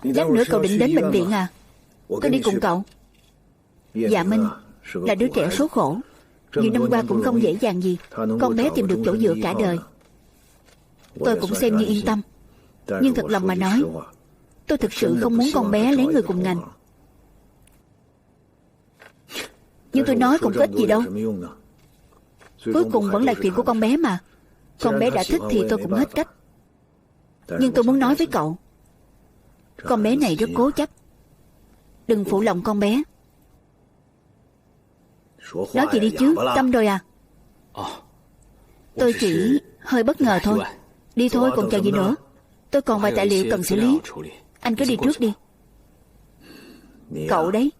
Lát nữa cậu định đến bệnh viện à? Tôi đi cùng cậu. Dạ Minh là đứa trẻ số khổ, nhiều năm qua cũng không dễ dàng gì. Con bé tìm được chỗ dựa cả đời, tôi cũng xem như yên tâm. Nhưng thật lòng mà nói, tôi thực sự không muốn con bé lấy người cùng ngành. Nhưng tôi nói cũng có ích gì đâu. Cuối cùng vẫn là chuyện của con bé mà. Con bé đã thích thì tôi cũng hết cách. Nhưng tôi muốn nói với cậu, con bé này rất cố chấp. Đừng phụ lòng con bé. Nói gì đi chứ, câm rồi à? Tôi chỉ hơi bất ngờ thôi. Đi thôi, còn chờ gì nữa. Tôi còn vài tài liệu cần xử lý. Anh cứ đi trước đi. Cậu đấy,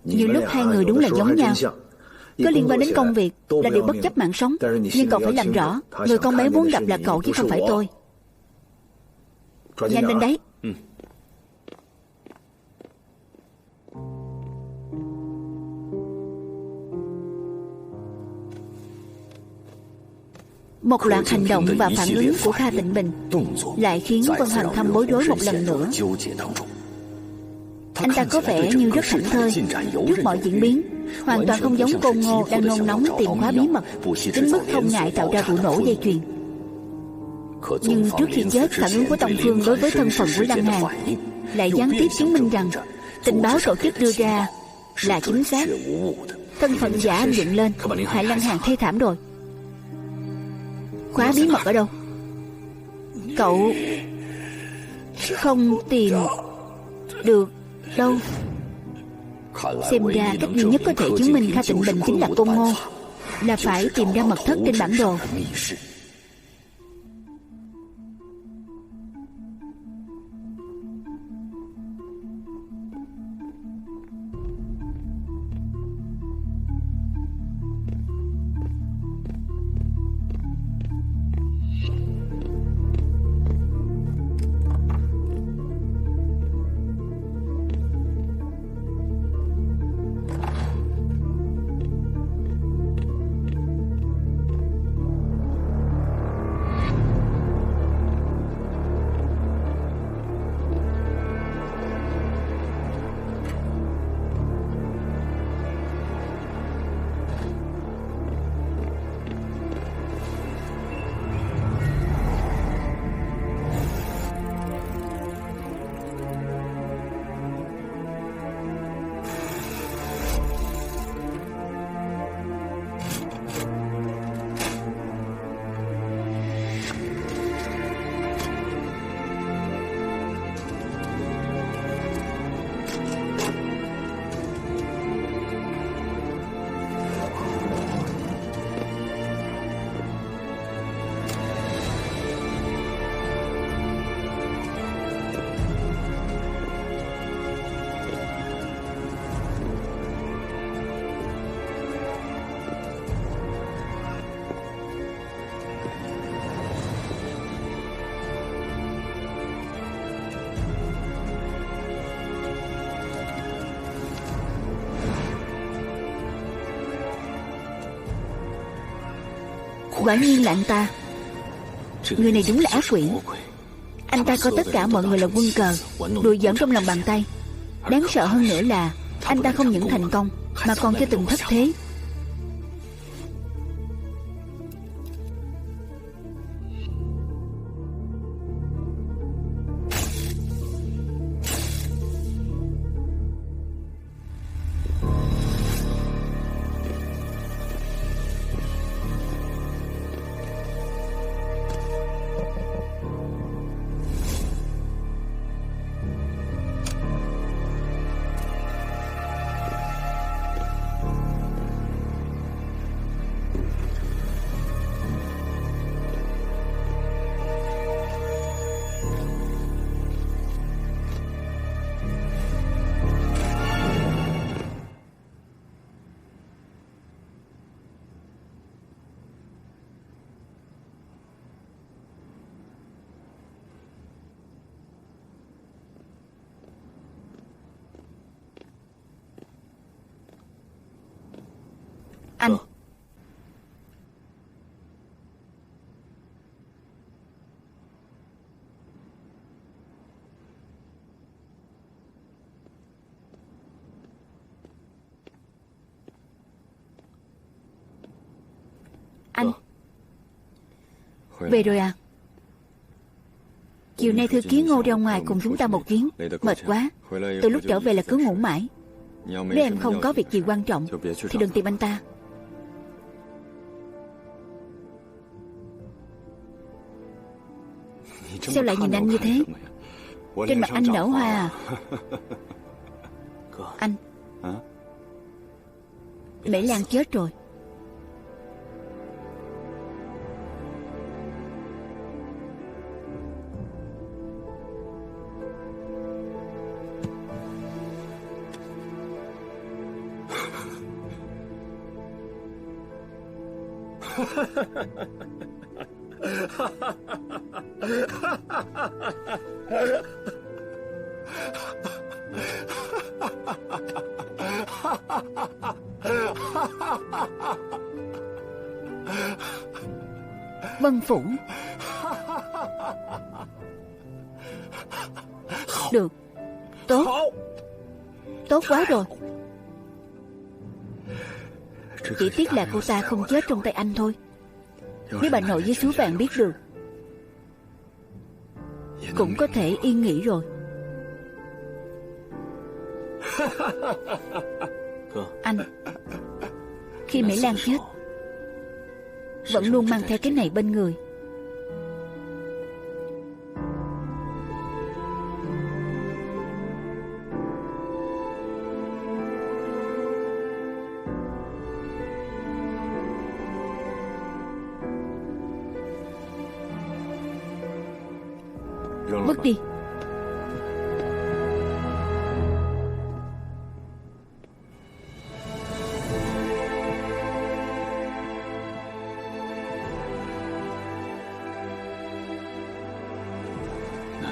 nhiều lúc hai người đúng là giống nhau. Có liên quan đến công việc là điều bất chấp mạng sống. Nhưng cậu phải làm rõ, người con bé muốn gặp là cậu chứ không phải tôi. Nhanh lên đấy. Một loạt hành động và phản ứng của Kha Tịnh Bình lại khiến Vân Hoàng Thâm bối rối một lần nữa. Anh ta có vẻ như rất thảnh thơi trước mọi diễn biến, hoàn toàn không giống Côn Ngô đang nôn nóng tìm khóa bí mật, đến mức không ngại tạo ra vụ nổ dây chuyền. Nhưng trước khi chết, phản ứng của Tông Phương đối với thân phận của Lăng Hàn lại gián tiếp chứng minh rằng tình báo tổ chức đưa ra là chính xác. Thân phận giả anh dựng lên, hại Lăng Hàn thê thảm rồi. Khóa bí mật ở đâu? Cậu không tìm được đâu. Xem ra cách duy nhất có thể chứng minh Kha Tịnh Bình chính là Côn Ngô là phải tìm ra mật thất trên bản đồ. Quả nhiên là anh ta. Người này đúng là ác quỷ. Anh ta coi tất cả mọi người là quân cờ, đùa giỡn trong lòng bàn tay. Đáng sợ hơn nữa là anh ta không những thành công mà còn chưa từng thất thế. Về rồi à? Chiều nay thư ký Ngô ra ngoài cùng chúng ta một chuyến. Mệt quá. Từ lúc trở về là cứ ngủ mãi. Nếu em không có việc gì quan trọng thì đừng tìm anh ta. Sao lại nhìn anh như thế? Trên mặt anh nở hoa à? Anh, Mễ Lan chết rồi. Vân Phủ. Được. Tốt. Tốt quá rồi. Chỉ tiếc là cô ta không chết trong tay anh thôi. Nếu bà nội với Sú Vàng biết được, cũng có thể yên nghỉ rồi. Anh, khi Mễ Lan chết, vẫn luôn mang theo cái này bên người. Vứt đi.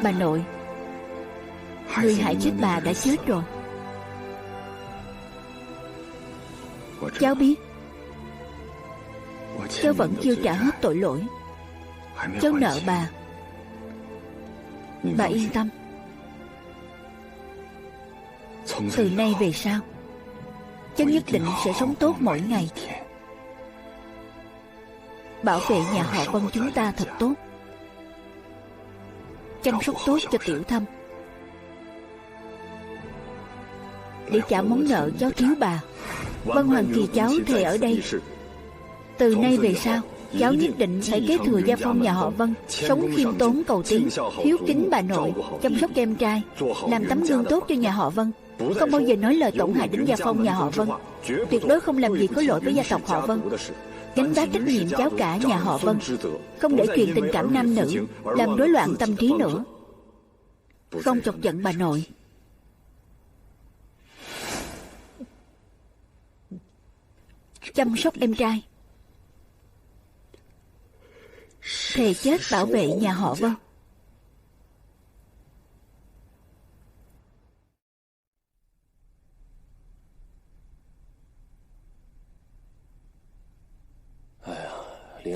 Bà nội, người hại chết bà đã chết rồi. Cháu biết. Cháu vẫn chưa trả hết tội lỗi. Cháu nợ bà. Bà yên tâm. Từ nay về sau, cháu nhất định sẽ sống tốt mỗi ngày, bảo vệ nhà họ Vân chúng ta thật tốt, chăm sóc tốt cho Tiểu Thâm, để trả món nợ cháu thiếu bà. Vân Hoàng Kỳ cháu thề ở đây, từ nay về sau cháu nhất định phải kế thừa gia phong nhà họ Vân, sống khiêm tốn cầu tiến, hiếu kính bà nội, chăm sóc em trai, làm tấm gương tốt cho nhà họ Vân, không bao giờ nói lời tổn hại đến gia phong nhà họ Vân, tuyệt đối không làm gì có lỗi với gia tộc họ Vân, gánh vác trách nhiệm cháu cả nhà họ Vân, không để chuyện tình cảm nam nữ làm rối loạn tâm trí nữa, không chọc giận bà nội. Chăm sóc em trai, thề chết bảo vệ nhà họ Vân.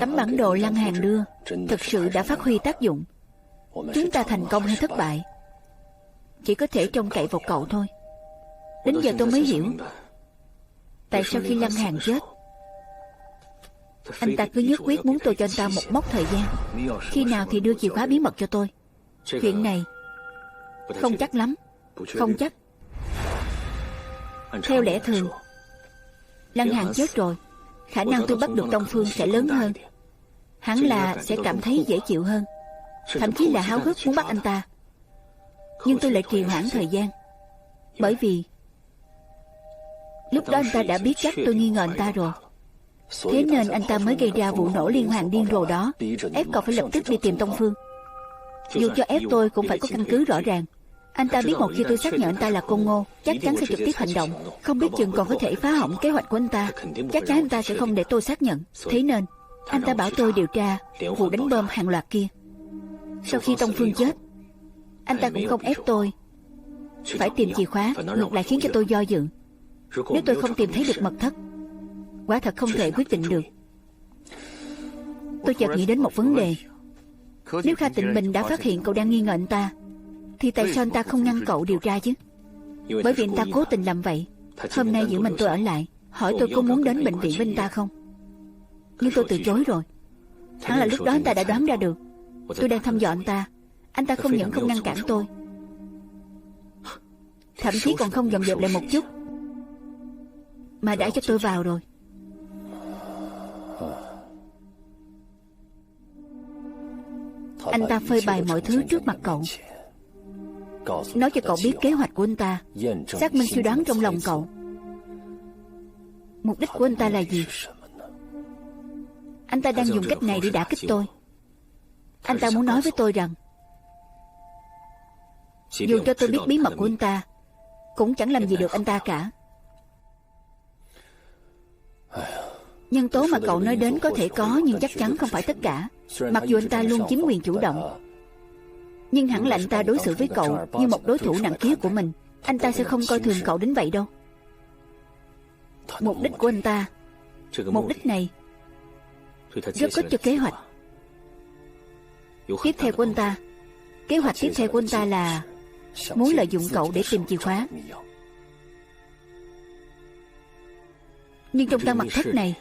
Tấm bản đồ Lăng Hàn đưa thực sự đã phát huy tác dụng. Chúng ta thành công hay thất bại chỉ có thể trông cậy vào cậu thôi. Đến giờ tôi mới hiểu tại sao khi Lăng Hàn chết, anh ta cứ nhất quyết muốn tôi cho anh ta một mốc thời gian, khi nào thì đưa chìa khóa bí mật cho tôi. Chuyện này không chắc lắm. Không chắc. Theo lẽ thường, Lăng Hàn chết rồi, khả năng tôi bắt được Đông Phương sẽ lớn hơn. Hắn là sẽ cảm thấy dễ chịu hơn, thậm chí là háo hức muốn bắt anh ta. Nhưng tôi lại trì hoãn thời gian, bởi vì lúc đó anh ta đã biết chắc tôi nghi ngờ anh ta rồi. Thế nên anh ta mới gây ra vụ nổ liên hoàn điên rồ đó, ép cậu phải lập tức đi tìm Đông Phương. Dù cho ép tôi cũng phải có căn cứ rõ ràng. Anh ta biết một khi tôi xác nhận anh ta là Côn Ngô, chắc chắn sẽ trực tiếp hành động, không biết chừng còn có thể phá hỏng kế hoạch của anh ta. Chắc chắn anh ta sẽ không để tôi xác nhận. Thế nên anh ta bảo tôi điều tra vụ đánh bom hàng loạt kia. Sau khi Đông Phương chết, anh ta cũng không ép tôi phải tìm chìa khóa, ngược lại khiến cho tôi do dự. Nếu tôi không tìm thấy được mật thất, quả thật không thể quyết định được. Tôi chợt nghĩ đến một vấn đề. Nếu Kha Tịnh Bình đã phát hiện cậu đang nghi ngờ anh ta, thì tại sao anh ta không ngăn cậu điều tra chứ? Bởi vì anh ta cố tình làm vậy. Hôm nay giữ mình tôi ở lại, hỏi tôi có muốn đến bệnh viện với anh ta không. Nhưng tôi từ chối rồi. Hẳn là lúc đó anh ta đã đoán ra được tôi đang thăm dò anh ta. Anh ta không những không ngăn cản tôi, thậm chí còn không dọn dẹp lại một chút, mà đã cho tôi vào rồi. Anh ta phơi bày mọi thứ trước mặt cậu, nói cho cậu biết kế hoạch của anh ta, xác minh suy đoán trong lòng cậu. Mục đích của anh ta là gì? Anh ta đang dùng cách này để đả kích tôi. Anh ta muốn nói với tôi rằng dù cho tôi biết bí mật của anh ta, cũng chẳng làm gì được anh ta cả. Nhân tố mà cậu nói đến có thể có, nhưng chắc chắn không phải tất cả. Mặc dù anh ta luôn chiếm quyền chủ động, nhưng hẳn là anh ta đối xử với cậu như một đối thủ nặng ký của mình. Anh ta sẽ không coi thường cậu đến vậy đâu. Mục đích của anh ta, mục đích này rất có cho kế hoạch tiếp theo của anh ta. Kế hoạch tiếp theo của anh ta là muốn lợi dụng cậu để tìm chìa khóa. Nhưng trong căn mật thất này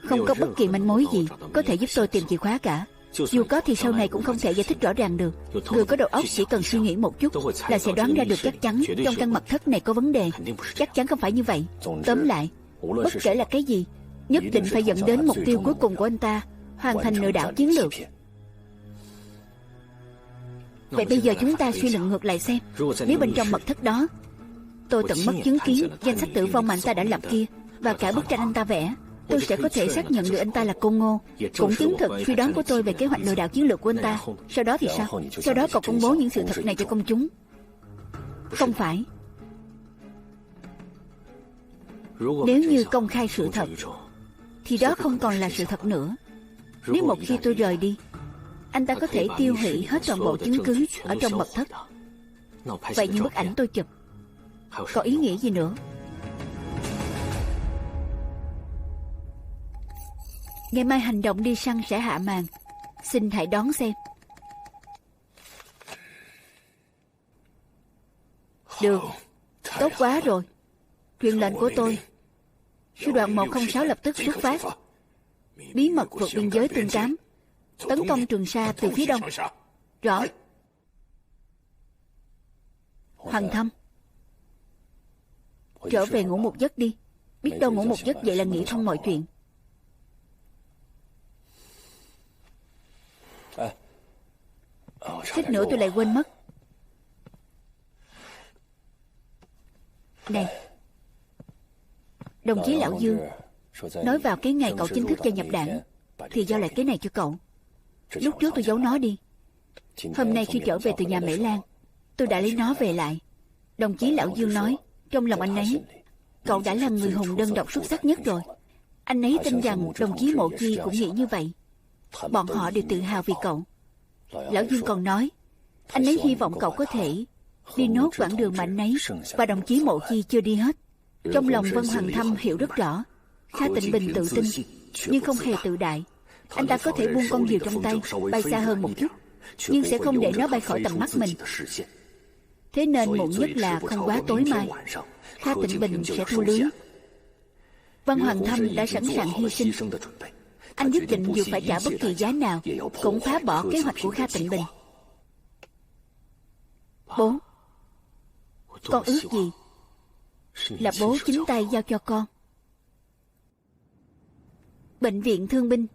không có bất kỳ manh mối gì có thể giúp tôi tìm chìa khóa cả. Dù có thì sau này cũng không thể giải thích rõ ràng được. Người có đầu óc chỉ cần suy nghĩ một chút là sẽ đoán ra được chắc chắn trong căn mật thất này có vấn đề. Chắc chắn không phải như vậy. Tóm lại, bất kể là cái gì, nhất định phải dẫn đến mục tiêu cuối cùng của anh ta, hoàn thành lừa đảo chiến lược. Vậy bây giờ chúng ta suy luận ngược lại xem, nếu bên trong mật thất đó tôi tận mắt chứng kiến danh sách tử vong mà anh ta đã lập kia, và cả bức tranh anh ta vẽ, tôi sẽ có thể xác nhận được anh ta là Côn Ngô, cũng chứng thực suy đoán của tôi về kế hoạch lừa đảo chiến lược của anh ta. Sau đó thì sao? Sau đó cậu công bố những sự thật này cho công chúng. Không phải. Nếu như công khai sự thật thì đó không còn là sự thật nữa. Nếu một khi tôi rời đi, anh ta có thể tiêu hủy hết toàn bộ chứng cứ ở trong mật thất. Vậy những bức ảnh tôi chụp có ý nghĩa gì nữa? Ngày mai hành động đi săn sẽ hạ màn. Xin hãy đón xem. Được, tốt quá rồi. Truyền lệnh của tôi, sư đoàn 106 lập tức xuất phát, bí mật vượt biên giới Tương Cám, tấn công Trường Sa từ phía đông. Rõ. Hoàng Thâm, trở về ngủ một giấc đi. Biết đâu ngủ một giấc vậy là nghĩ thông mọi chuyện. Suýt nữa tôi lại quên mất. Này, đồng chí Lão Dương nói vào cái ngày cậu chính thức gia nhập đảng thì giao lại cái này cho cậu. Lúc trước tôi giấu nó đi. Hôm nay khi trở về từ nhà Mễ Lan, tôi đã lấy nó về lại. Đồng chí Lão Dương nói trong lòng anh ấy, cậu đã là người hùng đơn độc xuất sắc nhất rồi. Anh ấy tin rằng đồng chí Mộ Chi cũng nghĩ như vậy. Bọn họ đều tự hào vì cậu. Lão Dương còn nói, anh ấy hy vọng cậu có thể đi nốt quãng đường mà anh ấy và đồng chí Mộ Chi chưa đi hết. Trong lòng Vân Hoàng Thâm hiểu rất rõ, Kha Tịnh Bình tự tin nhưng không hề tự đại. Anh ta có thể buông con diều trong tay bay xa hơn một chút, nhưng sẽ không để nó bay khỏi tầm mắt mình. Thế nên muộn nhất là không quá tối mai, Kha Tịnh Bình sẽ thu lưới. Vân Hoàng Thâm đã sẵn sàng hy sinh. Anh nhất định dù phải trả bất kỳ giá nào cũng phá bỏ kế hoạch của Kha Tịnh Bình. Bố, con ước gì là bố chính tay giao cho con. Bệnh viện thương binh.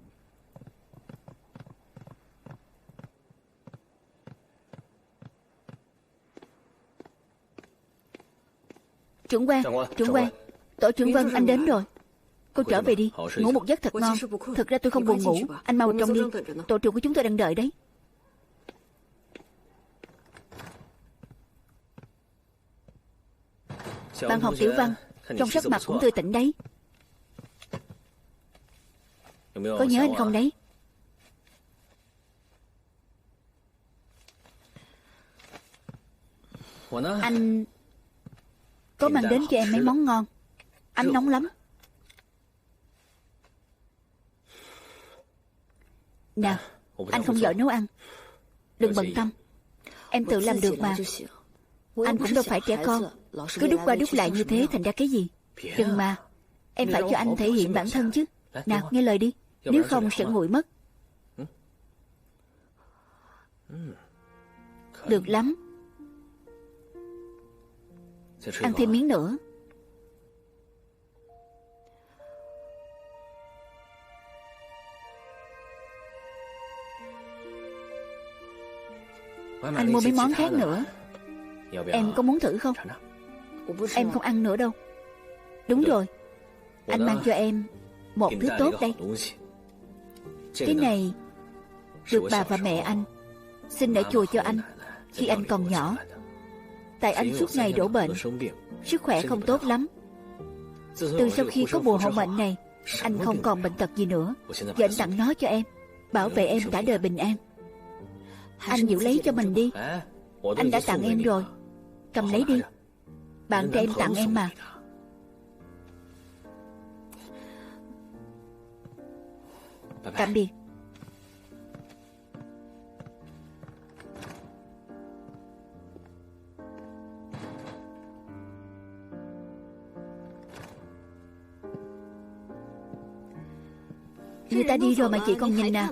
Trưởng quan, tổ trưởng Vân, anh đến rồi. Cô trở về đi, ngủ một giấc thật ngon. Thực ra tôi không buồn ngủ, anh mau trong đi. Tổ trưởng của chúng tôi đang đợi đấy. Bạn học Tiểu Văn, trong sắc mặt cũng tươi tỉnh đấy. Có nhớ anh không đấy? Anh có mang đến cho em mấy món ngon. Anh nóng lắm. Nào, anh không giỏi nấu ăn, đừng bận tâm, em tự làm được mà. Anh cũng đâu phải trẻ con, cứ đút qua đút lại như thế thành ra cái gì. Đừng mà, em phải cho anh thể hiện bản thân chứ. Nào, nghe lời đi, nếu không sẽ nguội mất. Được lắm. Ăn thêm miếng nữa. Anh mua mấy món khác nữa. Em có muốn thử không? Em không ăn nữa đâu. Đúng rồi, anh mang cho em một thứ tốt đây. Cái này được bà và mẹ anh xin để chùa cho anh khi anh còn nhỏ. Tại anh suốt ngày đổ bệnh, sức khỏe không tốt lắm. Từ sau khi có bùa hộ mệnh này, anh không còn bệnh tật gì nữa. Giờ anh tặng nó cho em, bảo vệ em cả đời bình an. Anh giữ lấy cho mình đi. Anh đã tặng em rồi, cầm lấy đi. Bạn trai em tặng em mà. Tạm biệt. Người ta đi rồi mà chị còn nhìn nào.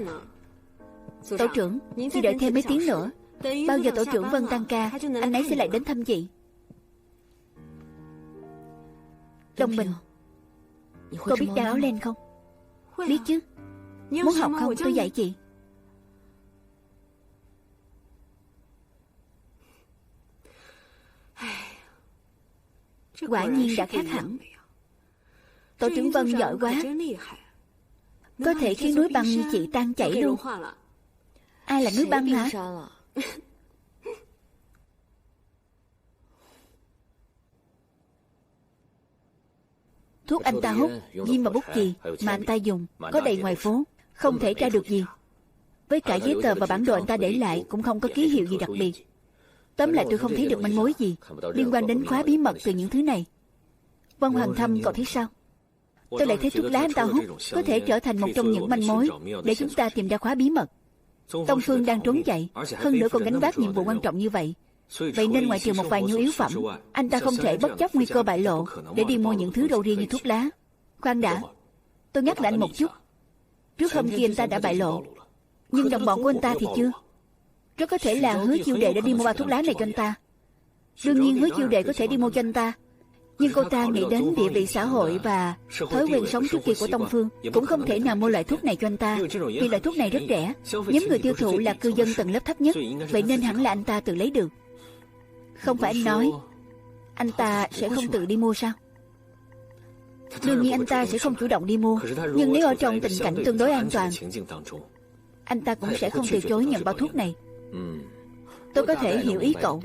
Tổ trưởng, chị đợi thêm mấy tiếng nữa. Bao giờ tổ trưởng Vân tăng ca, anh ấy sẽ lại đến thăm chị. Đông Bình, cô biết đan áo len không? Biết chứ. Muốn học không, tôi dạy chị. Quả nhiên đã khác hẳn. Tổ trưởng Vân giỏi quá, có thể khiến núi băng như chị tan chảy luôn. Ai là núi băng hả? Thuốc anh ta hút, diêm và bút chì mà anh ta dùng có đầy ngoài phố, không thể tra được gì. Với cả giấy tờ và bản đồ anh ta để lại cũng không có ký hiệu gì đặc biệt. Tóm lại tôi không thấy được manh mối gì liên quan đến khóa bí mật từ những thứ này. Vân Hoàng Thâm, cậu thấy sao? Tôi lại thấy thuốc lá anh ta hút có thể trở thành một trong những manh mối để chúng ta tìm ra khóa bí mật. Tông Phương đang trốn chạy, hơn nữa còn gánh vác nhiệm vụ quan trọng như vậy. Vậy nên ngoại trừ một vài nhu yếu phẩm, anh ta không thể bất chấp nguy cơ bại lộ để đi mua những thứ râu riêng như thuốc lá. Khoan đã, tôi nhắc lại anh một chút. Trước hôm kia anh ta đã bại lộ, nhưng đồng bọn của anh ta thì chưa. Rất có thể là Hứa Chiêu Đệ đã đi mua bao thuốc lá này cho anh ta. Đương nhiên Hứa Chiêu Đệ có thể đi mua cho anh ta, nhưng cô ta nghĩ đến địa vị xã hội và thói quen sống trước kia của Tông Phương, cũng không thể nào mua loại thuốc này cho anh ta, vì loại thuốc này rất rẻ. Nhóm người tiêu thụ là cư dân tầng lớp thấp nhất, vậy nên hẳn là anh ta tự lấy được. Không phải anh nói anh ta sẽ không tự đi mua sao? Đương nhiên anh ta sẽ không chủ động đi mua, nhưng nếu ở trong tình cảnh tương đối an toàn, anh ta cũng sẽ không từ chối nhận bao thuốc này. Tôi có thể hiểu ý cậu.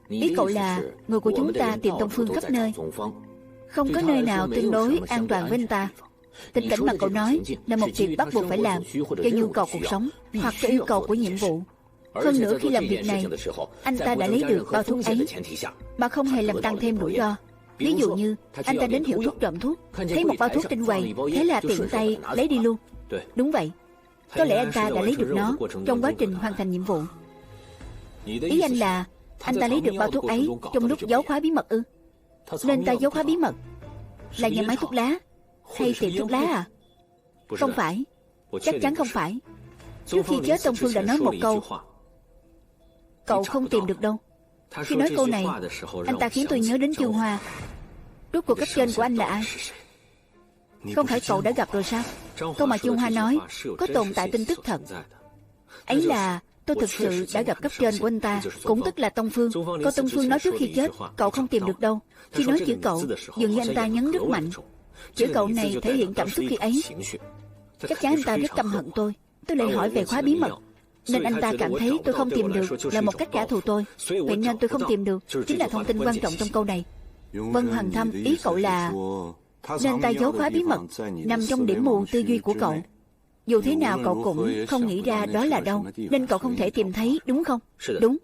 Ý cậu là người của chúng ta tìm Tông Phương khắp nơi, không có nơi nào tương đối an toàn với anh ta. Tình cảnh mà cậu nói là một việc bắt buộc phải làm cho nhu cầu cuộc sống hoặc cho yêu cầu của nhiệm vụ. Hơn nữa khi làm việc này, anh ta đã lấy được bao thuốc ấy mà không hề làm tăng thêm rủi ro. Ví dụ như anh ta đến hiệu thuốc trộm thuốc, thấy một bao thuốc trên quầy, thế là tiện tay lấy đi luôn. Đúng vậy, có lẽ anh ta đã lấy được nó trong quá trình hoàn thành nhiệm vụ. Ý anh là anh ta lấy được bao thuốc ấy trong lúc giấu khóa bí mật ư? Nên ta giấu khóa bí mật là nhà máy thuốc lá hay tiệm thuốc lá à? Không phải, chắc chắn không phải. Trước khi chết Tông Phương đã nói một câu: cậu không tìm được đâu. Khi nói câu này, anh ta khiến tôi nhớ đến Chương Hoa. Rốt cuộc cấp trên của anh là ai? Không phải cậu đã gặp rồi sao? Câu mà Chương Hoa nói có tồn tại tin tức thật. Ấy là tôi thực sự đã gặp cấp trên của anh ta, cũng tức là Tông Phương. Câu Tông Phương nói trước khi chết cậu không tìm được đâu. Khi nói chữ cậu, dường như anh ta nhấn rất mạnh. Chữ cậu này thể hiện cảm xúc khi ấy. Chắc chắn anh ta rất căm hận tôi. Tôi lại hỏi về khóa bí mật, nên anh ta cảm thấy tôi không tìm được là một cách trả thù tôi. Vậy nên tôi không tìm được chính là thông tin quan trọng trong câu này. Vân Hoàng Thâm, ý cậu là nên ta giấu khóa bí mật nằm trong điểm mù tư duy của cậu. Dù thế nào cậu cũng không nghĩ ra đó là đâu, nên cậu không thể tìm thấy, đúng không? Đúng.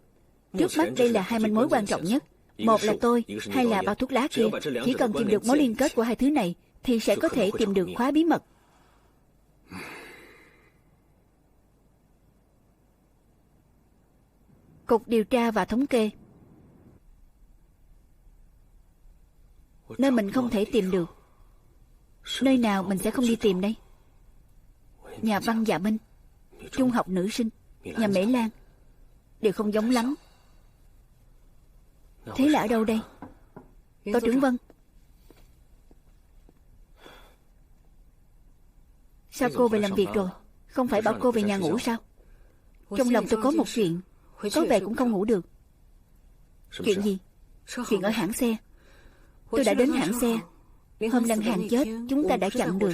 Trước mắt đây là hai manh mối quan trọng nhất. Một là tôi, hai là bao thuốc lá kia. Chỉ cần tìm được mối liên kết của hai thứ này thì sẽ có thể tìm được khóa bí mật. Cục điều tra và thống kê. Nơi mình không thể tìm được, nơi nào mình sẽ không đi tìm đây? Nhà văn Dạ Minh, trung học nữ sinh, nhà Mễ Lan, đều không giống lắm. Thế là ở đâu đây? Tổ trưởng Vân. Sao cô về làm việc rồi? Không phải bảo cô về nhà ngủ sao? Trong lòng tôi có một chuyện, tối về cũng không ngủ được. Chuyện gì? Chuyện ở hãng xe. Tôi đã đến hãng xe. Hôm Lăng Hàn chết, chúng ta đã chặn được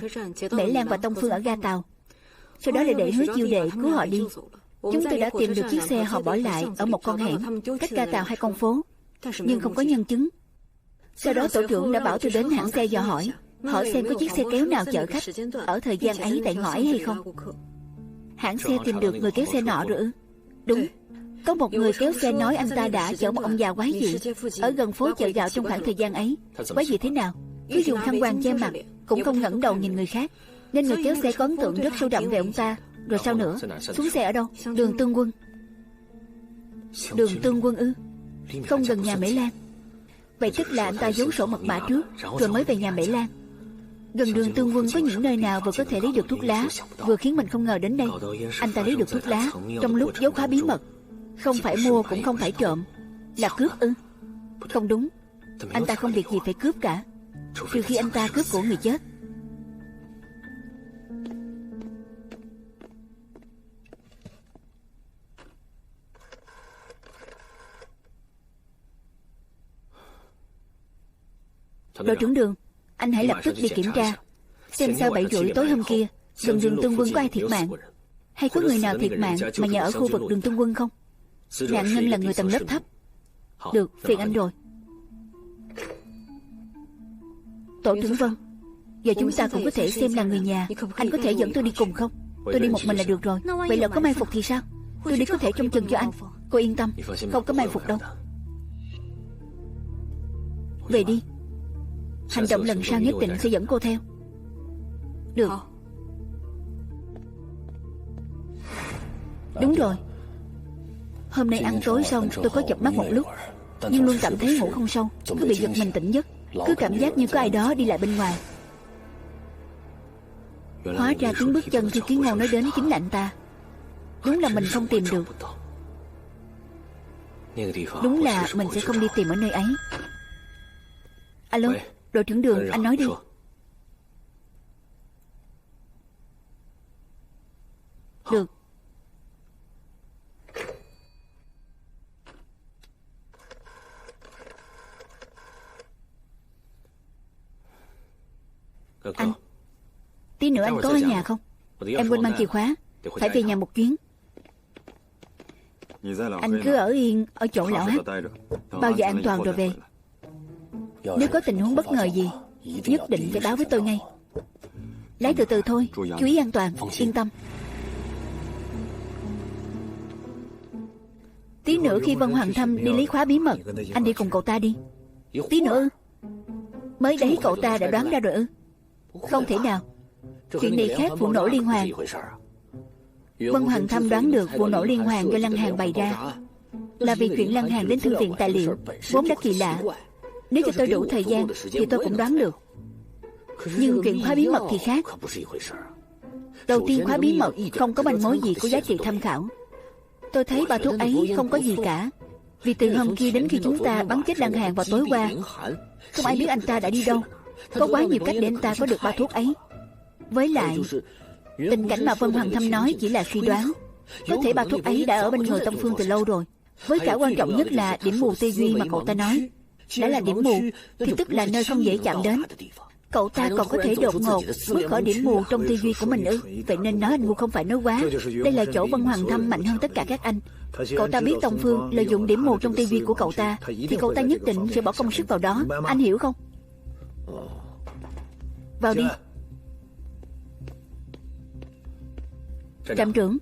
Mễ Lan và Tông Phương ở ga tàu. Sau đó lại để Hứa Chiêu Đệ cứu họ đi. Chúng tôi đã tìm được chiếc xe họ bỏ lại ở một con hẻm cách ga tàu 2 con phố, nhưng không có nhân chứng. Sau đó tổ trưởng đã bảo tôi đến hãng xe dò hỏi xem có chiếc xe kéo nào chở khách ở thời gian ấy tại ngõ ấy hay không. Hãng xe tìm được người kéo xe nọ rồi ư? Đúng. Có một người kéo xe nói anh ta đã chở một ông già quái dị ở gần phố chợ gạo trong khoảng thời gian ấy. Quái dị thế nào? Cứ dùng khăn quàng che mặt, cũng không ngẩng đầu nhìn người khác, nên người kéo xe có ấn tượng rất sâu đậm về ông ta. Rồi sao nữa? Xuống xe ở đâu? Đường Tương Quân. Đường Tương Quân ư? Không gần nhà Mễ Lan. Vậy tức là anh ta giấu sổ mật mã trước rồi mới về nhà Mễ Lan. Gần đường Tương Quân có những nơi nào vừa có thể lấy được thuốc lá, vừa khiến mình không ngờ đến đây. Anh ta lấy được thuốc lá trong lúc giấu khóa bí mật. Không phải mua cũng không phải trộm. Là cướp ư? Không đúng. Anh ta không việc gì phải cướp cả, trừ khi anh ta cướp của người chết. Đội trưởng Đường, anh hãy lập tức đi kiểm tra xem sao 7 rưỡi tối hôm kia gần đường Tương Quân có ai thiệt mạng, hay có người nào thiệt mạng mà nhờ ở khu vực đường Tương Quân không? Nạn nhân là người tầng lớp thấp. Được, phiền anh rồi. Tổ trưởng Vân, giờ chúng ta cũng có thể xem là người nhà. Anh có thể dẫn tôi đi cùng không? Tôi đi một mình là được rồi. Vậy lỡ có mai phục thì sao? Tôi đi có thể trông chừng cho anh. Cô yên tâm, không có mai phục đâu. Về đi. Hành động lần sau nhất định sẽ dẫn cô theo. Được. Đúng rồi. Hôm nay ăn tối xong tôi có chợp mắt một lúc, nhưng luôn cảm thấy ngủ không sâu, cứ bị giật mình tỉnh giấc, cứ cảm giác như có ai đó đi lại bên ngoài. Hóa ra tiếng bước chân Thư Ký Ngôn nói đến chính là anh ta. Đúng là mình không tìm được. Đúng là mình sẽ không đi tìm ở nơi ấy. Alo, đội trưởng Đường, anh nói đi. Được. Anh, tí nữa anh có ở nhà không? Em quên mang chìa khóa, phải về nhà một chuyến. Anh cứ ở yên ở chỗ lão Hát, bao giờ an toàn rồi về. Nếu có tình huống bất ngờ gì, nhất định phải báo với tôi ngay. Lái từ từ thôi, chú ý an toàn, yên tâm. Tí nữa khi Vân Hoàng Thâm đi lấy khóa bí mật, anh đi cùng cậu ta đi. Tí nữa ư? Mới đấy cậu ta đã đoán ra rồi ư? Không thể nào. Chuyện này khác vụ nổ liên hoàn. Vân Hoàng Thâm đoán được vụ nổ liên hoàn do Lăng Hàn bày ra là vì chuyện Lăng Hàn đến thư viện tài liệu vốn đã kỳ lạ. Nếu cho tôi đủ thời gian thì tôi cũng đoán được. Nhưng chuyện khóa bí mật thì khác. Đầu tiên khóa bí mật không có manh mối gì có giá trị tham khảo. Tôi thấy bà thuốc ấy không có gì cả. Vì từ hôm kia đến khi chúng ta bắn chết Lăng Hàn vào tối qua, không ai biết anh ta đã đi đâu. Có quá nhiều cách để anh ta có được bà thuốc ấy. Với lại, tình cảnh mà Vân Hoàng Thâm nói chỉ là suy đoán. Có thể bà thuốc ấy đã ở bên người Tông Phương từ lâu rồi. Với cả quan trọng nhất là điểm mù tư duy mà cậu ta nói. Đã là điểm mù thì tức là nơi không dễ chạm đến. Cậu ta còn có thể đột ngột bước khỏi điểm mù trong tư duy của mình ư? Vậy nên nói anh ngu không phải nói quá. Đây là chỗ Vân Hoàng Thâm mạnh hơn tất cả các anh. Cậu ta biết Tông Phương lợi dụng điểm mù trong tư duy của cậu ta, thì cậu ta nhất định sẽ bỏ công sức vào đó. Anh hiểu không? Vào đi. Trạm trưởng,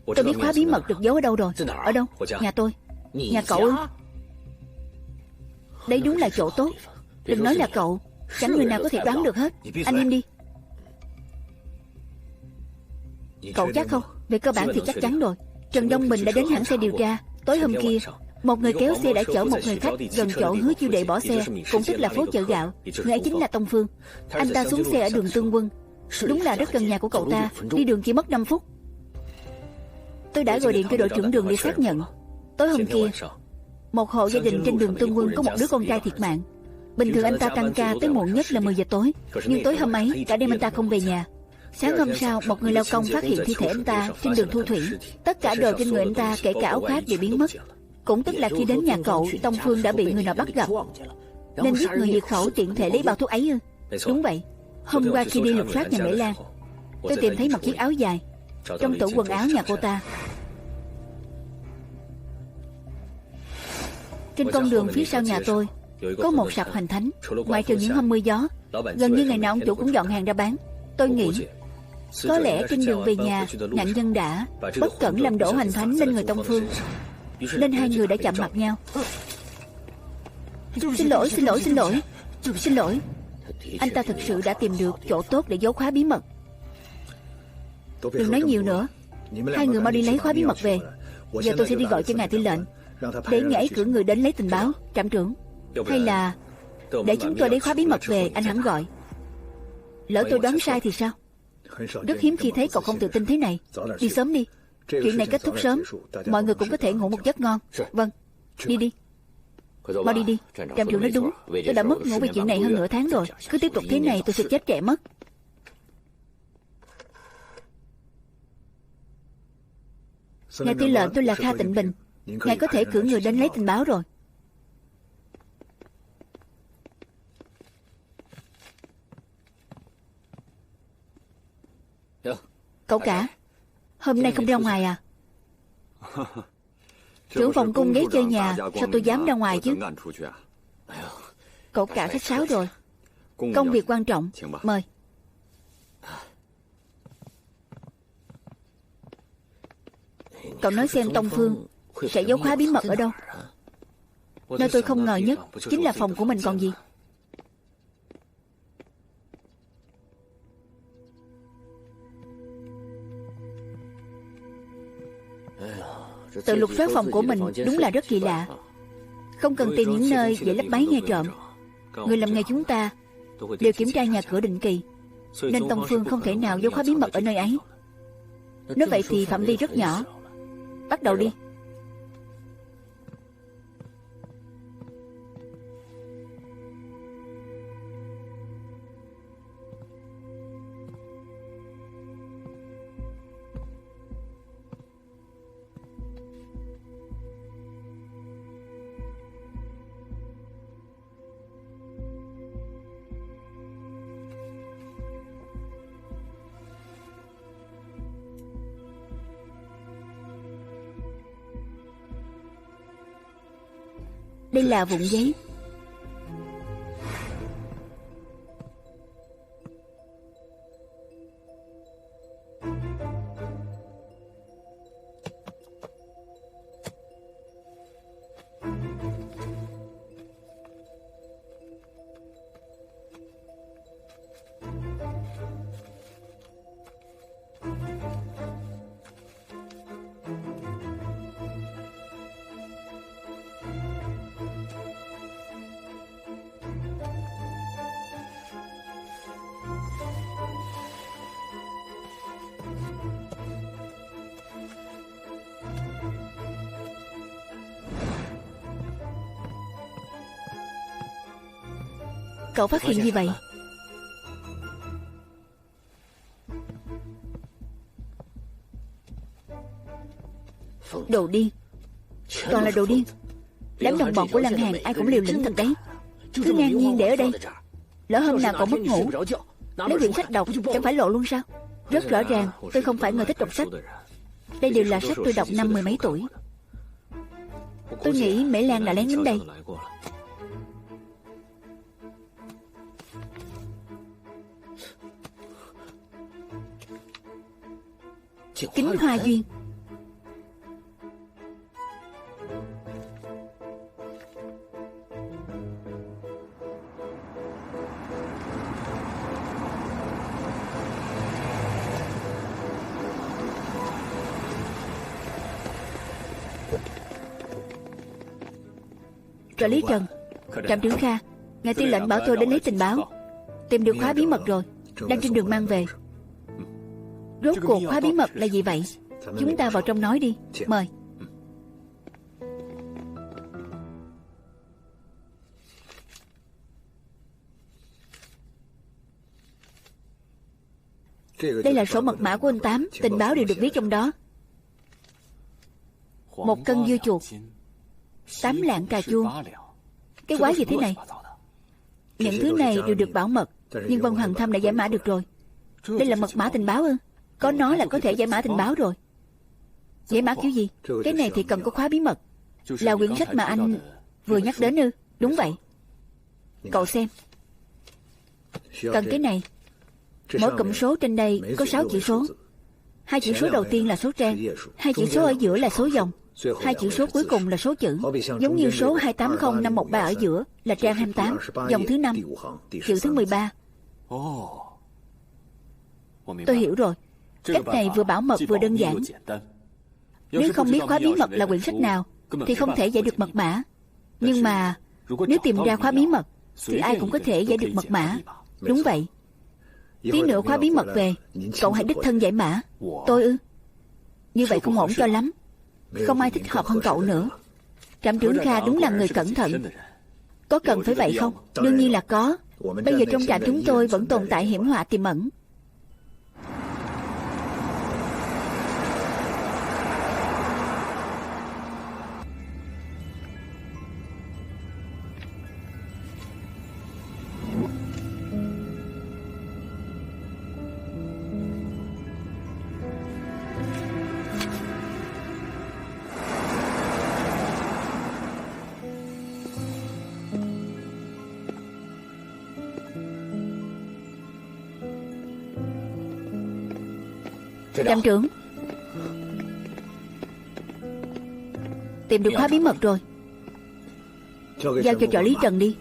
tôi biết khóa bí mật được giấu ở đâu rồi. Ở đâu? Nhà tôi. Nhà cậu ư? Đấy đúng là chỗ tốt. Đừng nói là cậu, chẳng người nào có thể đoán được hết. Anh im đi. Cậu chắc không? Về cơ bản thì chắc chắn rồi. Trần Đông Bình đã đến hãng xe điều tra. Tối hôm kia, một người kéo xe đã chở một người khách gần chỗ Hứa Chiêu Đệ bỏ xe, cũng tức là phố chợ gạo. Người ấy chính là Tông Phương. Anh ta xuống xe ở đường Tương Quân. Đúng là rất gần nhà của cậu ta. Đi đường chỉ mất 5 phút. Tôi đã gọi điện cho đội trưởng Đường để xác nhận. Tối hôm kia, một hộ gia đình trên đường Tương Quân có một đứa con trai thiệt mạng. Bình thường anh ta tăng ca tới muộn nhất là 10 giờ tối, nhưng tối hôm ấy cả đêm anh ta không về nhà. Sáng hôm sau, một người lao công phát hiện thi thể anh ta trên đường Thu Thủy. Tất cả đồ trên người anh ta, kể cả áo khoác, đều biến mất. Cũng tức là khi đến nhà cậu, Tông Phương đã bị người nào bắt gặp, nên giết người diệt khẩu tiện thể lấy bao thuốc ấy ư? Đúng vậy. Hôm qua khi đi lục soát nhà Mễ Lan, tôi tìm thấy một chiếc áo dài trong tủ quần áo nhà cô ta. Trên con đường phía sau nhà tôi có một sạp Hoành Thánh. Ngoại trừ những hôm mưa gió, gần như ngày nào ông chủ cũng dọn hàng ra bán. Tôi nghĩ có lẽ trên đường về nhà, nạn nhân đã bất cẩn làm đổ Hoành Thánh lên người Tông Phương, nên hai người đã chạm mặt nhau. Xin lỗi. Anh ta thực sự đã tìm được chỗ tốt để giấu khóa bí mật. Đừng nói nhiều nữa. Hai người mau đi lấy khóa bí mật về. Giờ tôi sẽ đi gọi cho ngài tư lệnh để ngài ấy cử người đến lấy tình báo. Trạm trưởng, hay là để chúng tôi lấy khóa bí mật về, anh hẳn gọi. Lỡ tôi đoán sai thì sao? Rất hiếm khi thấy cậu không tự tin thế này. Đi sớm đi. Chuyện này kết thúc sớm, mọi người cũng có thể ngủ một giấc ngon. Vâng, đi. Mau đi. Trạm trưởng nói đúng. Tôi đã mất ngủ vì chuyện này hơn nửa tháng rồi. Cứ tiếp tục thế này tôi sẽ chết trẻ mất. Ngài tư lệnh, tôi là Kha Tịnh Bình. Ngài có thể cử người đến lấy tình báo rồi. Cậu cả, hôm nay không ra ngoài à? Trưởng phòng cung ghé chơi nhà, sao tôi dám ra ngoài chứ? Cậu cả khách sáo rồi. Công việc quan trọng, mời. Cậu nói xem Tông Phương sẽ giấu khóa bí mật ở đâu? Nơi tôi không ngờ nhất chính là phòng của mình còn gì. Tự lục soát phòng của mình đúng là rất kỳ lạ. Không cần tìm những nơi dễ lắp máy nghe trộm. Người làm nghề chúng ta đều kiểm tra nhà cửa định kỳ, nên Tông Phương không thể nào giấu khóa bí mật ở nơi ấy. Nếu vậy thì phạm vi rất nhỏ. Bắt đầu đi. Đây là vụn giấy. Cậu phát hiện gì vậy? Đồ điên. Toàn là đồ điên. Đám đồng bọn của Lăng Hàn ai cũng liều lĩnh thật đấy. Cứ ngang nhiên để ở đây. Lỡ hôm nào cậu mất ngủ, lấy quyển sách đọc chẳng phải lộ luôn sao? Rất rõ ràng tôi không phải người thích đọc sách. Đây đều là sách tôi đọc năm mười mấy tuổi. Tôi nghĩ Mễ Lan đã lén đến đây. Kính Hoa Duyên. Trợ lý Trần, trạm trưởng Kha, ngài tư lệnh bảo tôi đến lấy tình báo. Tìm được khóa bí mật rồi, đang trên đường mang về. Rốt cuộc khóa bí mật là gì vậy? Chúng ta vào trong nói đi. Mời. Đây là sổ mật mã của anh Tám. Tình báo đều được viết trong đó. 1 cân dưa chuột, 8 lạng cà chua. Cái quái gì thế này? Những thứ này đều được bảo mật, nhưng Vân Hoàng Thâm đã giải mã được rồi. Đây là mật mã tình báo ư? Có nó là có thể giải mã tình báo rồi. Giải mã kiểu gì? Cái này thì cần có khóa bí mật. Là quyển sách mà anh vừa nhắc đến ư? Đúng vậy. Cậu xem. Cần cái này. Mỗi cụm số trên đây có 6 chữ số. 2 chữ số đầu tiên là số trang, 2 chữ số ở giữa là số dòng, 2 chữ số cuối cùng là số chữ. Giống như số 280513 ở giữa là trang 28, dòng thứ 5, chữ thứ 13. Tôi hiểu rồi. Cách này vừa bảo mật vừa đơn giản. Nếu không biết khóa bí mật là quyển sách nào thì không thể giải được mật mã. Nhưng mà nếu tìm ra khóa bí mật thì ai cũng có thể giải được mật mã. Đúng vậy. Tí nữa khóa bí mật về, cậu hãy đích thân giải mã. Tôi ư? Như vậy không ổn cho lắm. Không ai thích hợp hơn cậu nữa. Trạm trưởng Kha đúng là người cẩn thận. Có cần phải vậy không? Đương nhiên là có. Bây giờ trong trạm chúng tôi vẫn tồn tại hiểm họa tiềm ẩn. Trạm trưởng, tìm được khóa bí mật rồi. Giao cho trợ lý Trần đi.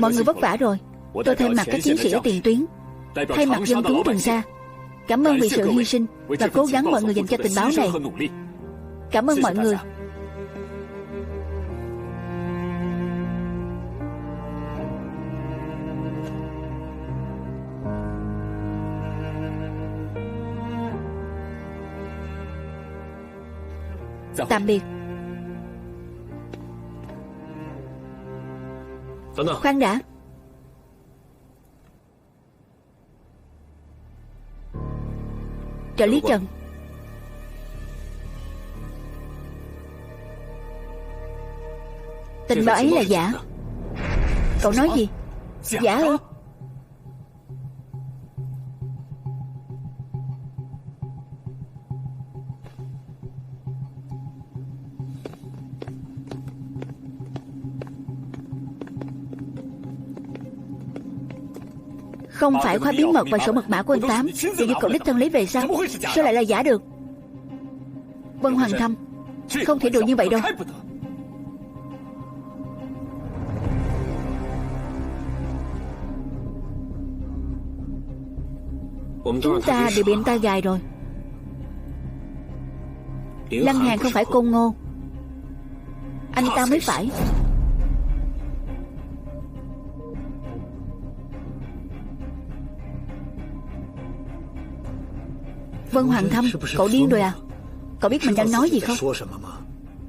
Mọi người vất vả rồi. Tôi thay mặt các chiến sĩ ở tiền tuyến, thay mặt dân chúng Trường Sa, cảm ơn vì sự hy sinh và cố gắng mọi người dành cho tình báo này. Cảm ơn mọi người. Tạm biệt. Khoan đã. Trợ lý Trần, tình báo ấy là giả. Cậu nói gì? Giả ư? Không phải khóa bí mật và sổ mật mã của anh Tám đều do cậu đích thân lấy về sao? Sao lại là giả được? Vân Hoàng Thâm, không thể đùa như vậy đâu. Chúng ta đều bị anh ta gài rồi. Lăng Hàn không phải Côn Ngô, anh ta mới phải. Vân Hoàng Thâm, cậu điên rồi à? Cậu biết mình đang nói gì không?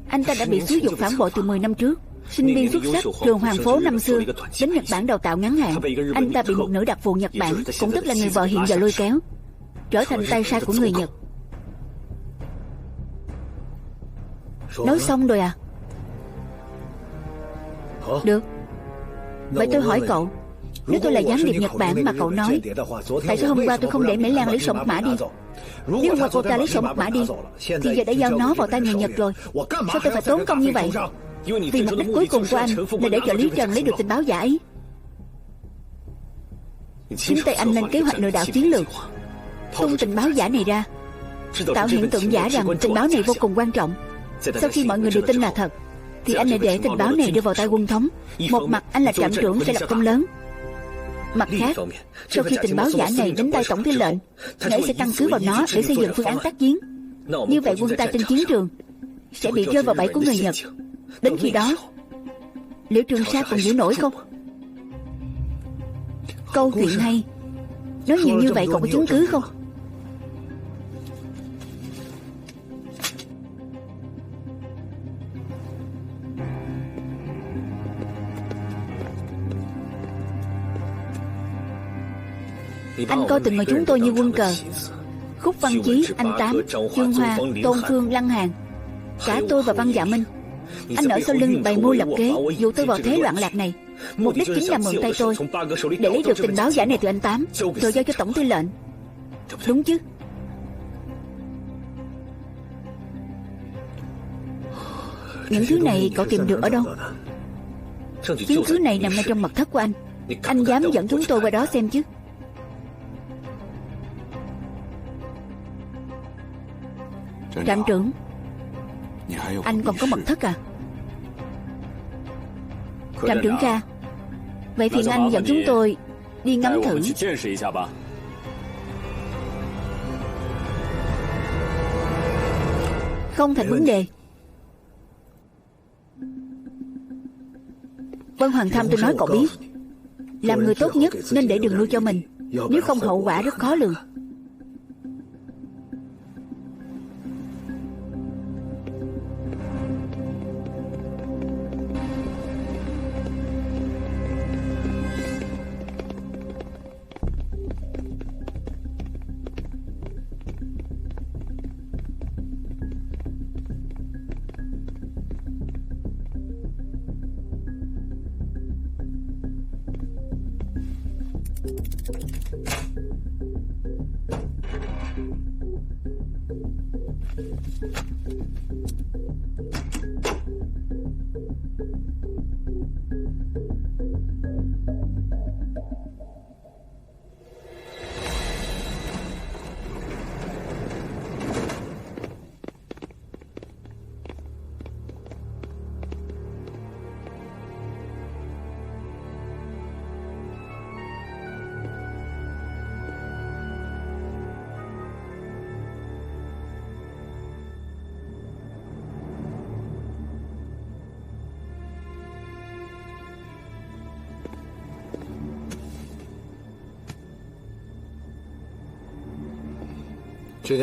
Anh ta đã bị xúi dục phản bội từ 10 năm trước. Sinh viên xuất sắc trường Hoàng Phố năm xưa đến Nhật Bản đào tạo ngắn hạn. Anh ta bị một nữ đặc vụ Nhật Bản, cũng tức là người vợ hiện giờ, lôi kéo, trở thành tay sai của người Nhật. Nói xong rồi à? Được. Vậy tôi hỏi cậu, nếu tôi là gián điệp Nhật Bản mà cậu nói, tại sao hôm qua tôi không để Mễ Lan lấy sổ mật mã đi? Nếu hôm qua cô ta lấy sổ mật mã đi, thì giờ đã giao nó vào tay người Nhật rồi. Sao tôi phải tốn công như vậy? Vì mục đích cuối cùng của anh là để cho Lý Trần lấy được tình báo giả ấy. Chính tay anh lên kế hoạch lừa đảo chiến lược, tung tình báo giả này ra, tạo hiện tượng giả rằng tình báo này vô cùng quan trọng. Sau khi mọi người đều tin là thật, thì anh lại để tình báo này đưa vào tay quân thống. Một mặt anh là trạm trưởng sẽ lập công lớn, mặt khác sau khi tình báo giả này đến tay tổng tư lệnh, ngài sẽ căn cứ vào nó để xây dựng phương án tác chiến. Như vậy quân ta trên chiến trường sẽ bị rơi vào bẫy của người Nhật. Đến khi đó, liệu Trường Sa còn giữ nổi không? Câu chuyện hay. Nói nhiều như vậy cậu có chứng cứ không? Anh coi từng người chúng tôi như quân cờ. Khúc Văn Chí, anh Tám, Trương Hoa, Tôn Phương, Lăng Hàn, cả tôi và Văn Dạ Minh. Anh ở sau lưng bày mưu lập kế, dụ tôi vào thế loạn lạc này. Mục đích chính là mượn tay tôi để lấy được tình báo giả này từ anh Tám, rồi giao cho tổng tư lệnh. Đúng chứ? Những thứ này cậu tìm được ở đâu? Chứng cứ này nằm ngay trong mật thất của anh. Anh dám dẫn chúng tôi qua đó xem chứ? Trạm trưởng, anh còn có mật thất à? Trạm trưởng Kha, vậy phiền anh dẫn chúng tôi đi ngắm thử. Không thành vấn đề. Vân Hoàng Thâm, tôi nói cậu biết, làm người tốt nhất nên để đường lui cho mình, nếu không hậu quả rất khó lường.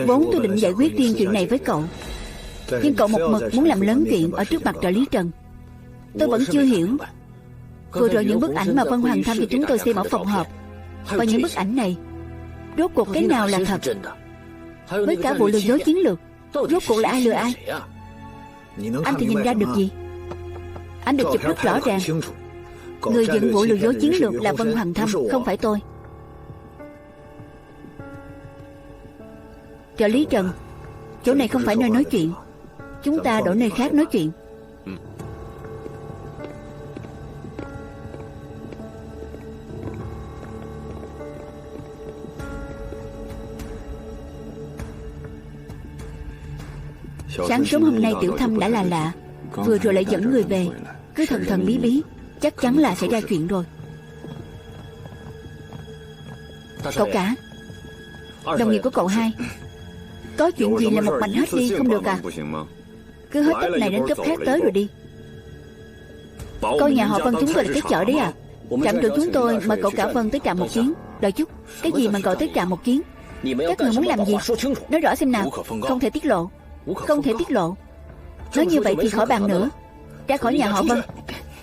Vốn tôi định giải quyết riêng chuyện này với cậu, nhưng cậu một mực muốn làm lớn chuyện ở trước mặt trợ lý Trần. Tôi vẫn chưa hiểu. Vừa rồi những bức ảnh mà Vân Hoàng Thâm cho chúng tôi xem ở phòng họp, và những bức ảnh này, rốt cuộc cái nào là thật? Với cả vụ lừa dối chiến lược, rốt cuộc là ai lừa ai? Anh thì nhìn ra được gì? Anh được chụp rất rõ ràng. Người dựng vụ lừa dối chiến lược là Vân Hoàng Thâm, không phải tôi. Trợ lý Trần, chỗ này không phải nơi nói chuyện, chúng ta đổi nơi khác nói chuyện. Sáng sớm hôm nay Tiểu Thâm đã là lạ, vừa rồi lại dẫn người về, cứ thần thần bí bí, chắc chắn là xảy ra chuyện rồi. Cậu cả, đồng nghiệp của cậu hai, Có chuyện gì là một mạch hết đi, không được à? Cứ hết cấp này đến cấp khác tới rồi đi. Coi nhà họ Vân chúng tôi là cái chợ đấy à? Trạm trưởng chúng tôi mời cậu cả Vân tới trạm một chuyến. Đợi chút, cái gì mà gọi tới trạm một chuyến? Các người muốn làm gì? Nói rõ xem nào. Không thể tiết lộ. Không thể tiết lộ. Nói như vậy thì khỏi bàn nữa. Ra khỏi nhà họ Vân.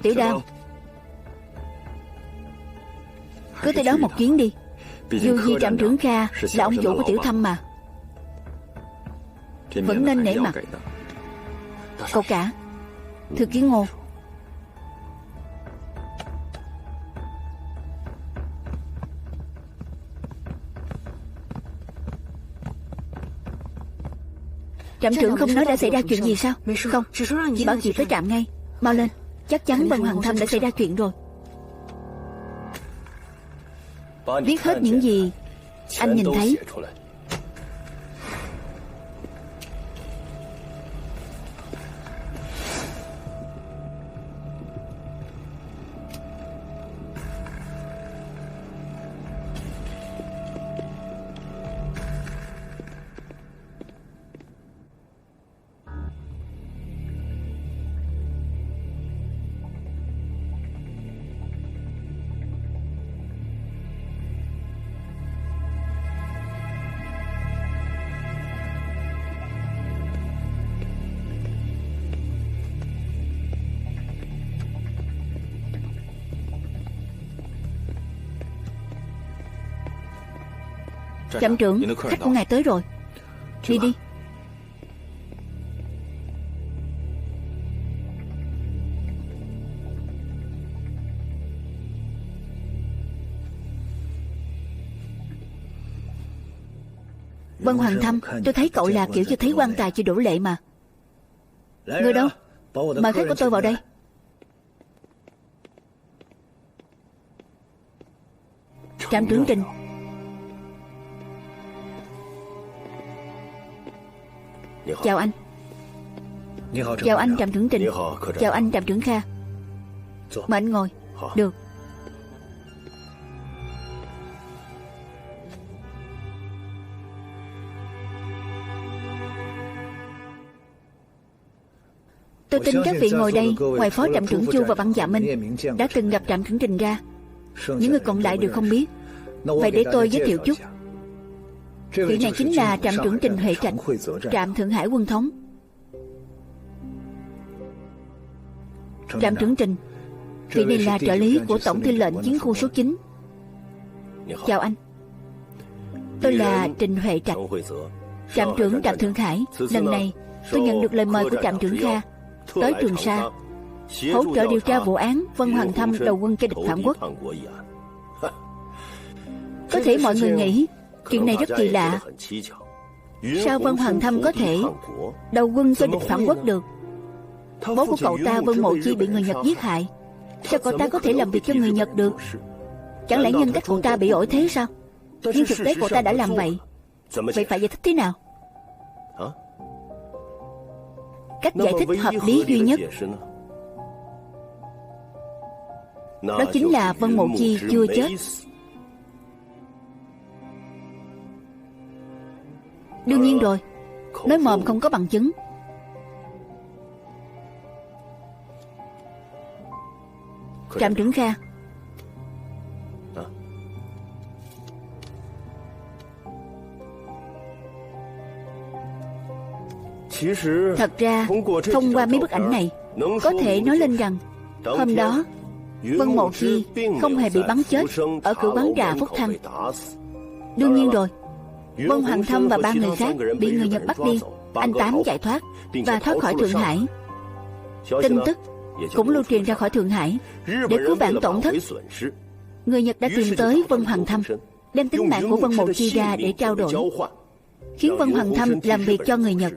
Tiểu Đao, cứ tới đó một chuyến đi. Dù gì trạm trưởng Kha là ông chủ của Tiểu Thâm mà, vẫn nên nể mặt. Cậu cả, Thư ký Ngô. Trạm trưởng không nói đã xảy ra chuyện gì sao? Không, chỉ bảo chị tới trạm ngay. Mau lên, chắc chắn Vân Hoàng Thâm đã xảy ra chuyện rồi. Viết hết những gì anh nhìn thấy. Trạm trưởng, khách của ngài tới rồi. Đi đi. Vân Hoàng Thâm, tôi thấy cậu là kiểu chưa thấy quan tài chưa đổ lệ mà. Người đâu? Mời khách của tôi vào đây. Trạm trưởng Trình. Chào anh. Chào anh trạm trưởng Trình. Chào anh trạm trưởng Kha. Mời anh ngồi. Được. Tôi tin các vị ngồi đây, ngoài phó trạm trưởng Chu và Văn Dạ Minh, đã từng gặp trạm trưởng Trình ra. Những người còn lại đều không biết. Vậy để tôi giới thiệu chút. Vị này chính là trạm trưởng Trình Huệ Trạch, trạm Thượng Hải Quân Thống. Trạm trưởng Trình, vị này là trợ lý của Tổng tư lệnh Chiến khu số 9. Chào anh. Tôi là Trình Huệ Trạch, trạm trưởng trạm Thượng Hải. Lần này tôi nhận được lời mời của trạm trưởng Kha tới Trường Sa, hỗ trợ điều tra vụ án Vân Hoàng Thâm đầu quân cho địch phản quốc. Có thể mọi người nghĩ chuyện này rất kỳ lạ. Sao Vân Hoàng Thâm có thể đầu quân cho địch phản quốc được? Bố của cậu ta Vân Mộ Chi bị người Nhật giết hại, sao cậu ta có thể làm việc cho người Nhật được? Chẳng lẽ nhân cách cậu ta bị ổi thế sao? Nhưng thực tế cậu ta đã làm vậy. Vậy phải giải thích thế nào? Cách giải thích hợp lý duy nhất đó chính là Vân Mộ Chi chưa chết. Đương nhiên rồi, nói mồm không có bằng chứng. Trạm trưởng Kha, thật ra thông qua mấy bức ảnh này có thể nói lên rằng hôm đó Vân Mộ Chi không hề bị bắn chết ở cửa quán trà Phúc Thăng. Đương nhiên rồi, Vân Hoàng Thâm và 3 người khác bị người Nhật bắt đi. Anh Tám chạy thoát và thoát khỏi Thượng Hải. Tin tức cũng lưu truyền ra khỏi Thượng Hải. Để cứu vãn tổn thất, người Nhật đã tìm tới Vân Hoàng Thâm, đem tính mạng của Vân Mộ Chi ra để trao đổi, khiến Vân Hoàng Thâm làm việc cho người Nhật.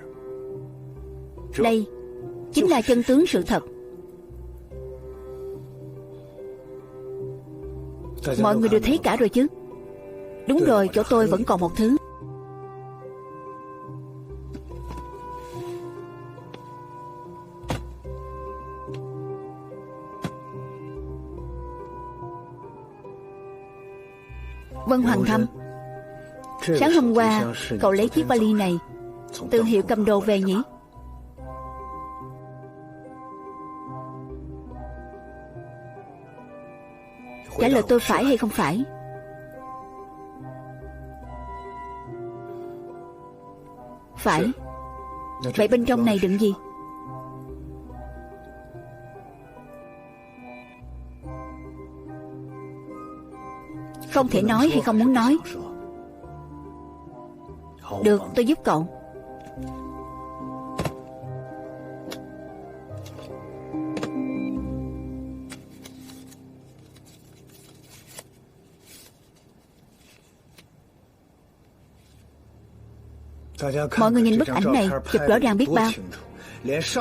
Đây chính là chân tướng sự thật. Mọi người đều thấy cả rồi chứ? Đúng rồi, chỗ tôi vẫn còn một thứ. Vân Hoàng Thâm, sáng hôm qua cậu lấy chiếc vali này từ hiệu cầm đồ về nhỉ? Trả lời tôi phải hay không phải? Phải. Vậy bên trong này đựng gì? Không thể nói hay không muốn nói? Được, tôi giúp cậu. Mọi người nhìn bức ảnh này chụp rõ ràng biết bao.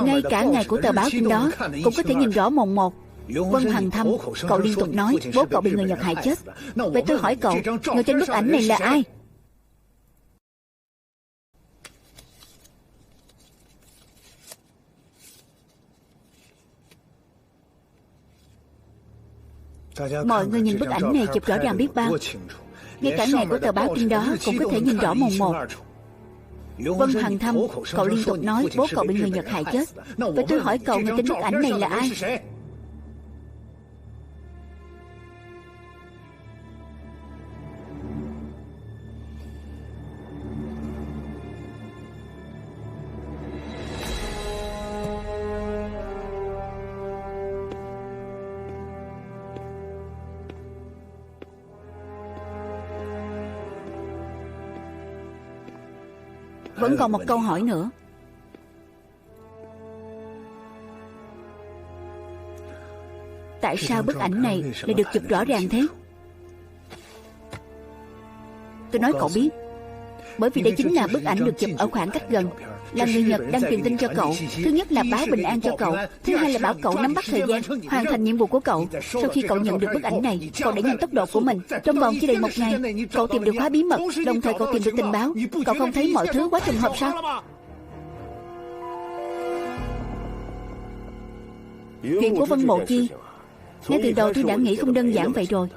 Ngay cả ngày của tờ báo trên đó cũng có thể nhìn rõ mồn một. Vân Hằng Thâm, cậu liên tục nói bố cậu bị người Nhật hại chết. Vậy tôi hỏi cậu, người trên bức ảnh này là ai? Mọi người nhìn bức ảnh này chụp rõ ràng biết bao. Ngay cả ngày của tờ báo trên đó cũng có thể nhìn rõ mồn một. Vân Hằng Thâm, cậu liên tục nói bố cậu bị người Nhật hại chết. Vậy tôi hỏi cậu, người trên bức ảnh này là ai? Vẫn còn một câu hỏi nữa. Tại sao bức ảnh này lại được chụp rõ ràng thế? Tôi nói cậu biết. Bởi vì đây chính là bức ảnh được chụp ở khoảng cách gần. Là người Nhật đang truyền tin cho cậu. Thứ nhất là báo bình an cho cậu. Thứ hai là bảo cậu nắm bắt thời gian, hoàn thành nhiệm vụ của cậu. Sau khi cậu nhận được bức ảnh này, cậu đẩy nhanh tốc độ của mình. Trong vòng chưa đầy 1 ngày, cậu tìm được khóa bí mật, đồng thời cậu tìm được tình báo. Cậu không thấy mọi thứ quá trùng hợp sao? Chuyện của Vân Mộ Chi, ngay từ đầu tôi đã nghĩ không đơn giản vậy rồi.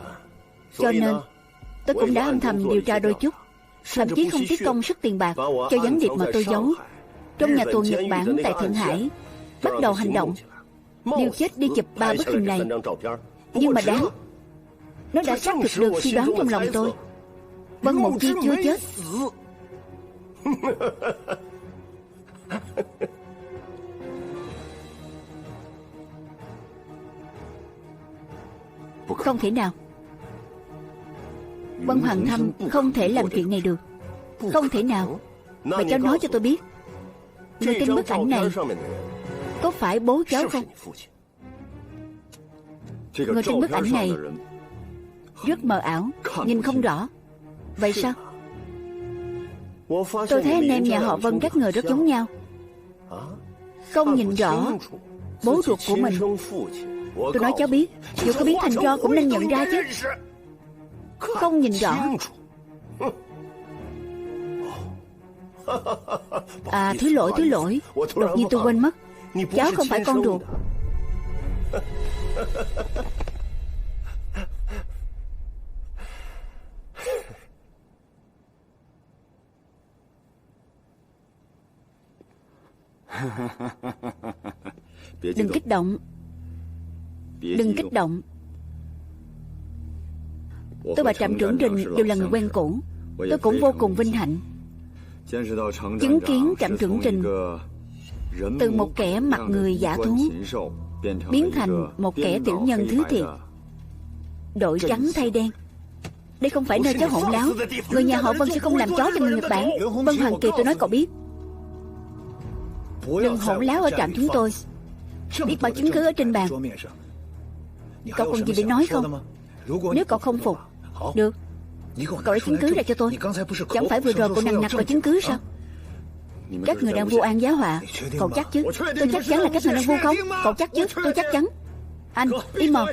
Cho nên tôi cũng đã âm thầm điều tra đôi chút. Thậm chí không tiếc công sức tiền bạc cho gián điệp mà tôi giấu trong nhà tù Nhật Bản tại Thượng Hải, bắt đầu hành động, liều chết đi chụp 3 bức hình này. Nhưng mà đáng, nó đã xác thực được suy đoán trong lòng tôi. Vân Mộ Chi chưa chết. Không thể nào. Vân Hằng Thâm không thể làm chuyện này được. Không thể nào. Vậy cháu nói cho tôi biết, người trên bức ảnh này có phải bố cháu không? Người trên bức ảnh này rất mờ ảo, nhìn không rõ. Vậy sao? Tôi thấy anh em nhà họ Vân các người rất giống nhau. Không nhìn rõ bố ruột của mình. Tôi nói cháu biết, dù có biến thành tro cũng nên nhận ra chứ. Không nhìn rõ. À, thứ lỗi. Đột nhiên tôi quên mất, cháu không phải con ruột. Đừng kích động. Đừng kích động. Tôi và Trạm trưởng Trình đều là người quen cũ. Tôi cũng vô cùng vinh hạnh chứng kiến Trạm trưởng Trình từ một kẻ mặt người giả thú biến thành một kẻ tiểu nhân thứ thiệt, đổi trắng thay đen. Đây không phải nơi chó hỗn láo. Người nhà họ Vân sẽ không làm chó cho người Nhật Bản. Vân Hoàng Kỳ, tôi nói cậu biết, đừng hỗn láo ở trạm chúng tôi. Biết bao chứng cứ ở trên bàn. Cậu còn gì để nói không? Nếu cậu không phục, được, cậu lấy chứng cứ ra cho tôi. Chẳng phải vừa rồi cậu nằng nặc vào chứng cứ sao? Các người đang vu oan giá họa. Cậu chắc chứ? Tôi chắc chắn là các người đang vu khống. Cậu chắc chứ? Tôi chắc chắn. Anh, im mồm.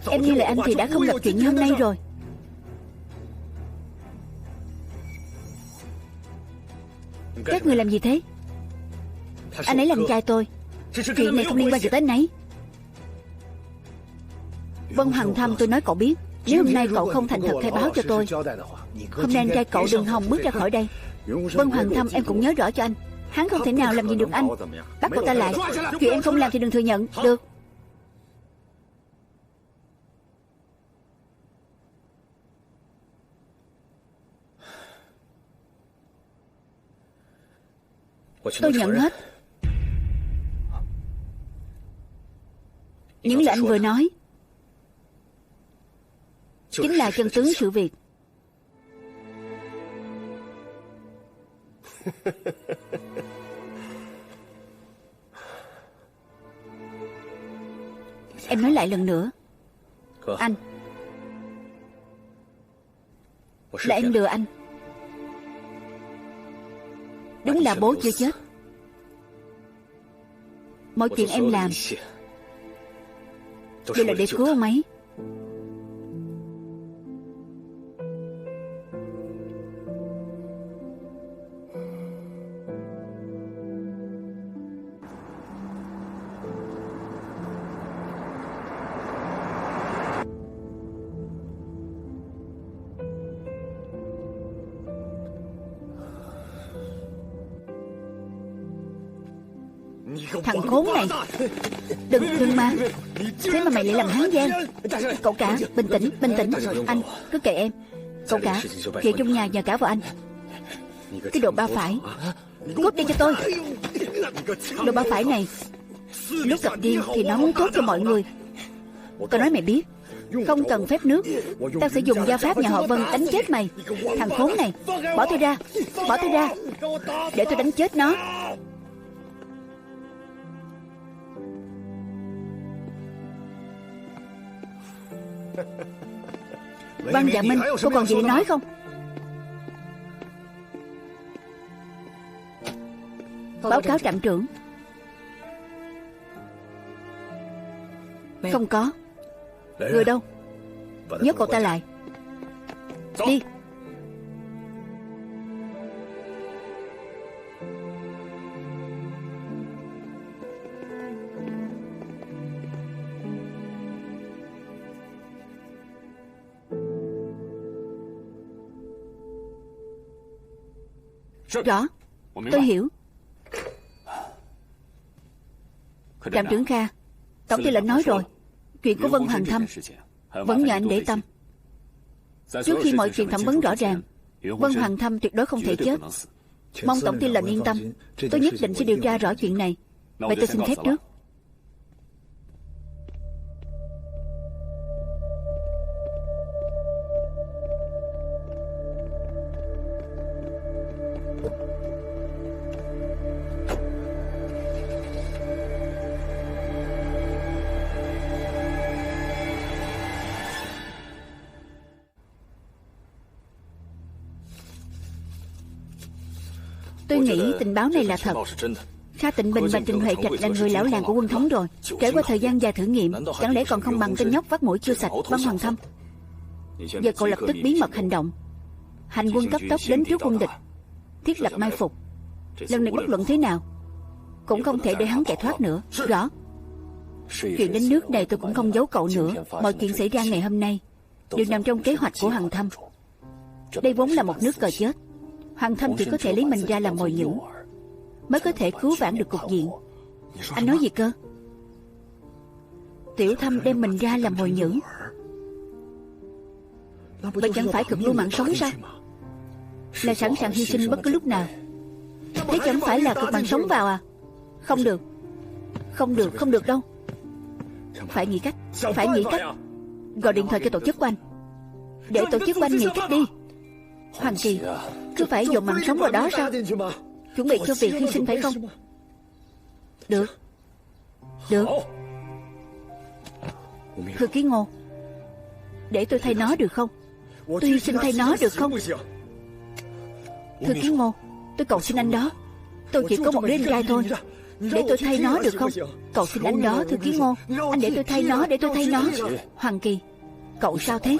Em nghe lời anh thì đã không gặp chuyện như hôm nay rồi. Các người làm gì thế? Anh ấy làm trai tôi. Chuyện này không liên quan gì tới anh ấy. Vân Hằng Thâm, tôi nói cậu biết, nếu hôm nay cậu không thành thật khai báo cho tôi, hôm nay anh trai cậu đừng hòng bước ra khỏi đây. Vân Hoàng Thâm em cũng nhớ rõ cho anh. Hắn không thể nào làm gì được anh. Bắt cậu ta lại. Chuyện em không làm thì đừng thừa nhận. Được. Tôi nhận hết. Những lời anh vừa nói chính là chân tướng sự việc. Em nói lại lần nữa. Anh, là em lừa anh. Đúng là bố chưa chết. Mọi chuyện em làm đều là để cứu ông ấy. Thằng khốn này, đừng mà. Thế mà mày lại làm hán giang. Cậu cả, bình tĩnh. Anh, cứ kệ em. Cậu cả, chuyện trong nhà nhờ cả vào anh. Cái đồ ba phải, cút đi cho tôi. Đồ ba phải này, lúc gặp điên thì nó muốn tốt cho mọi người. Tao nói mày biết, không cần phép nước, tao sẽ dùng gia pháp nhà họ Vân đánh chết mày. Thằng khốn này, bỏ tôi ra, để tôi đánh chết nó. Văn Dạ Minh, cô còn gì để nói không? Báo cáo trạm trưởng. Không có. Người đâu? Nhớ cậu ta lại. Đi. Rõ, tôi hiểu. Trạm trưởng Kha, tổng tư lệnh nói rồi, chuyện của Vân Hoàng Thâm vẫn nhờ anh để tâm. Trước khi mọi chuyện thẩm vấn rõ ràng, Vân Hoàng Thâm tuyệt đối không thể chết. Mong tổng tư lệnh yên tâm, tôi nhất định sẽ điều tra rõ chuyện này. Vậy tôi xin phép trước. Tôi nghĩ tình báo này là thật. Kha Tịnh Bình và Trình Huệ Trạch là người lão làng của Quân Thống rồi. Trải qua thời gian dài thử nghiệm, chẳng lẽ còn không bằng tên nhóc vắt mũi chưa sạch Văn Hoàng Thâm. Giờ cậu lập tức bí mật hành động, hành quân cấp tốc đến trước quân địch, thiết lập mai phục. Lần này bất luận thế nào cũng không thể để hắn chạy thoát nữa. Rõ. Chuyện đến nước này tôi cũng không giấu cậu nữa. Mọi chuyện xảy ra ngày hôm nay đều nằm trong kế hoạch của Hoàng Thâm. Đây vốn là một nước cờ chết. Hoàng Thâm chỉ có thể lấy mình ra làm mồi nhử mới có thể cứu vãn được cục diện. Anh nói gì cơ? Tiểu Thâm đem mình ra làm mồi nhử, vậy chẳng phải cực lưu mạng sống sao? Là sẵn sàng hy sinh bất cứ lúc nào. Thế chẳng phải là cực mạng sống vào à? Không được. Không được đâu. Phải nghĩ cách. Gọi điện thoại cho tổ chức của anh, để tổ chức của anh nghĩ cách đi. Hoàng Kỳ, cứ phải dồn mạng sống vào đó sao? Chuẩn bị cho việc hy sinh phải không? Được. Thư ký Ngô, để tôi thay nó được không? Tôi hy sinh thay nó được không? Thư ký Ngô, tôi cầu xin anh đó. Tôi chỉ có một đứa em trai thôi. Để tôi thay nó được không? Cầu xin anh đó, thư ký Ngô. Anh để tôi thay nó. Hoàng Kỳ, cậu sao thế?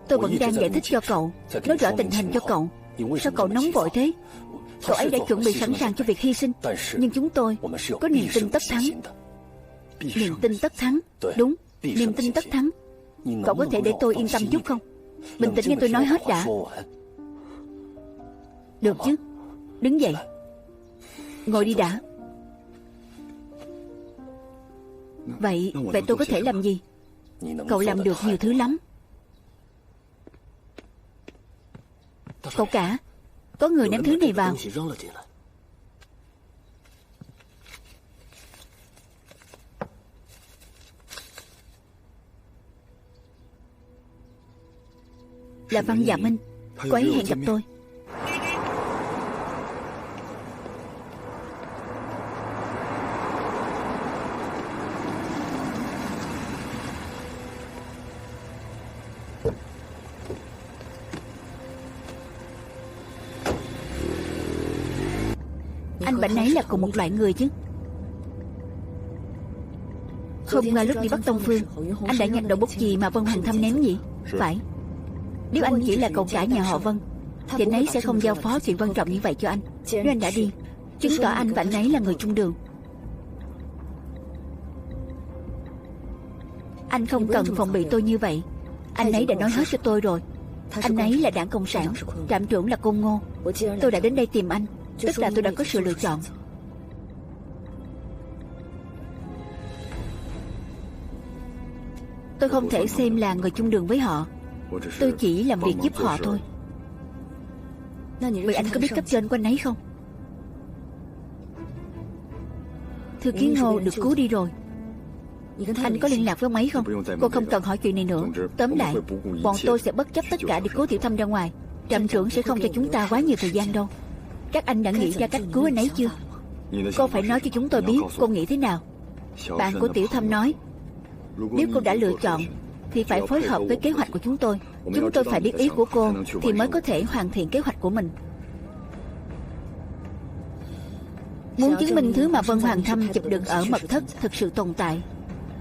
Tôi vẫn đang giải thích cho cậu, nói rõ tình hình cho cậu. Sao cậu nóng vội thế? Cậu ấy đã chuẩn bị sẵn sàng cho việc hy sinh, nhưng chúng tôi có niềm tin tất thắng. Niềm tin tất thắng. Đúng, niềm tin tất thắng. Cậu có thể để tôi yên tâm chút không? Bình tĩnh nghe tôi nói hết đã. Được chứ. Đứng dậy. Ngồi đi đã. Vậy tôi có thể làm gì? Cậu làm được nhiều thứ lắm. Cậu cả, có người ném thứ này vào. Là Văn Dạ Minh. Cô ấy hẹn gặp tôi. Anh bạn ấy là cùng một loại người chứ. Hôm qua lúc đi bắt Tông Phương, anh đã nhặt đầu bút chì mà Vân Hoàng Thâm ném nhỉ? Phải. Nếu anh chỉ là cậu cả nhà họ Vân thì anh ấy sẽ không giao phó chuyện quan trọng như vậy cho anh. Nếu anh đã đi, chứng tỏ anh và anh ấy là người chung đường. Anh không cần phòng bị tôi như vậy. Anh ấy đã nói hết cho tôi rồi. Anh ấy là Đảng Cộng sản, trạm trưởng là Côn Ngô. Tôi đã đến đây tìm anh, tức là tôi đã có sự lựa chọn. Tôi không thể xem là người chung đường với họ. Tôi chỉ làm việc giúp họ thôi. Vậy anh có biết cấp trên của anh ấy không? Thư ký Ngô được cứu đi rồi. Anh có liên lạc với ông ấy không? Cô không cần hỏi chuyện này nữa. Tóm lại, bọn tôi sẽ bất chấp tất cả để cứu Tiểu Thâm ra ngoài. Trạm trưởng sẽ không cho chúng ta quá nhiều thời gian đâu. Các anh đã nghĩ ra cách cứu anh ấy chưa? Cô phải nói cho chúng tôi biết cô nghĩ thế nào. Bạn của Tiểu Thâm nói, nếu cô đã lựa chọn thì phải phối hợp với kế hoạch của chúng tôi. Chúng tôi phải biết ý của cô thì mới có thể hoàn thiện kế hoạch của mình. Muốn chứng minh thứ mà Vân Hoàng Thâm chụp được ở mật thất thực sự tồn tại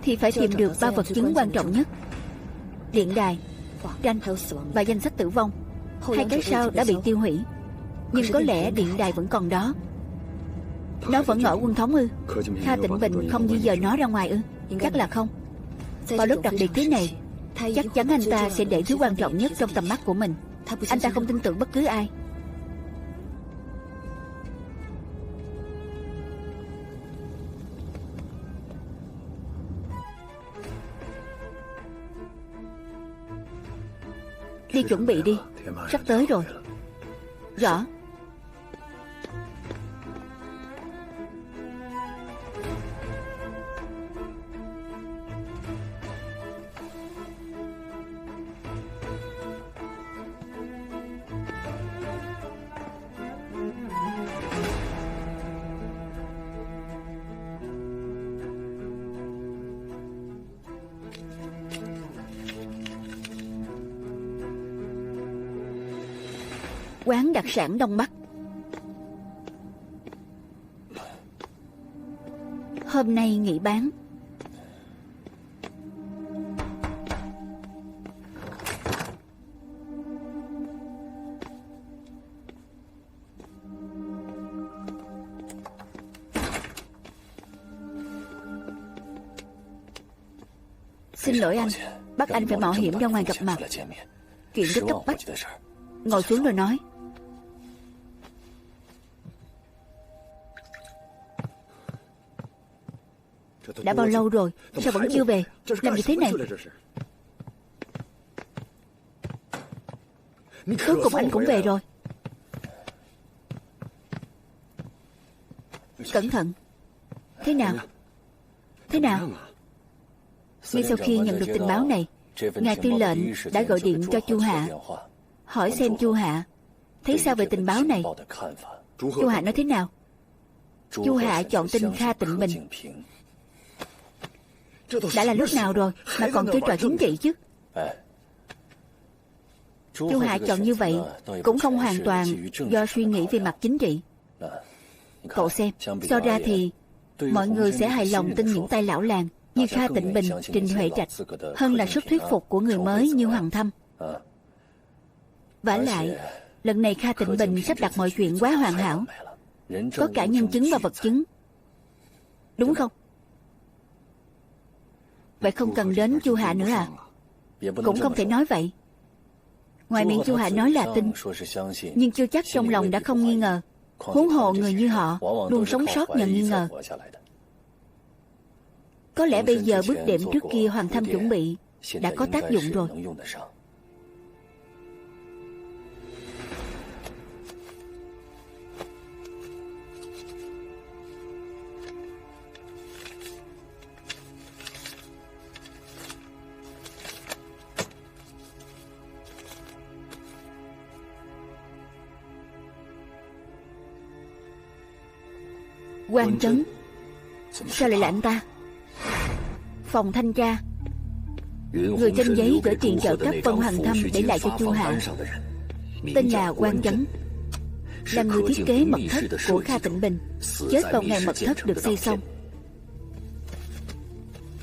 thì phải tìm được 3 vật chứng quan trọng nhất: điện đài, tranh và danh sách tử vong. 2 cái sau đã bị tiêu hủy, nhưng có lẽ điện đài vẫn còn đó. Nó vẫn ở Quân Thống ư? Kha Tĩnh Bình không di dời nó ra ngoài ư? Chắc là không. Vào lúc đặc biệt thế này, chắc chắn anh ta sẽ để thứ quan trọng nhất trong tầm mắt của mình. Anh ta không tin tưởng bất cứ ai. Đi chuẩn bị đi, sắp tới rồi. Rõ. Quán đặc sản Đông Bắc. Hôm nay nghỉ bán. Xin lỗi anh, bắt anh phải mạo hiểm ra ngoài gặp mặt. Chuyện rất cấp bách. Ngồi xuống rồi nói. Đã bao lâu rồi, sao vẫn chưa về? Làm gì thế này? Cuối cùng anh cũng về rồi. Cẩn thận. Thế nào? Thế nào? Ngay sau khi nhận được tình báo này, ngài tư lệnh đã gọi điện cho Chu Hạ, hỏi xem Chu Hạ thấy sao về tình báo này. Chu Hạ nói thế nào? Chu Hạ chọn tin Kha Tịnh Bình. Đã là lúc nào rồi mà còn chơi trò chính trị chứ? Chu Hạ chọn như vậy cũng không hoàn toàn do suy nghĩ về mặt chính trị. Cậu xem, so ra thì mọi người sẽ hài lòng tin những tay lão làng như Kha Tịnh Bình, Trình Huệ Trạch hơn là sức thuyết phục của người mới như Hoàng Thâm. Vả lại, lần này Kha Tịnh Bình sắp đặt mọi chuyện quá hoàn hảo, có cả nhân chứng và vật chứng, đúng không? Vậy không cần đến Chu Hạ nữa à? Cũng không thể nói vậy. Ngoài miệng Chu Hạ nói là tin, nhưng chưa chắc trong lòng đã không nghi ngờ. Huống hồ người như họ luôn sống sót nhờ nghi ngờ. Có lẽ bây giờ bước đệm trước kia Hoàng Thâm chuẩn bị đã có tác dụng rồi. Quan Chấn, sao lại là anh ta? Phòng thanh tra, người trên giấy gửi tiền trợ cấp Vân Hoàng Thâm để lại cho Chu Hạ, tên là Quan Chấn, là người thiết kế mật thất của Kha Tịnh Bình, chết vào ngày mật thất được xây xong.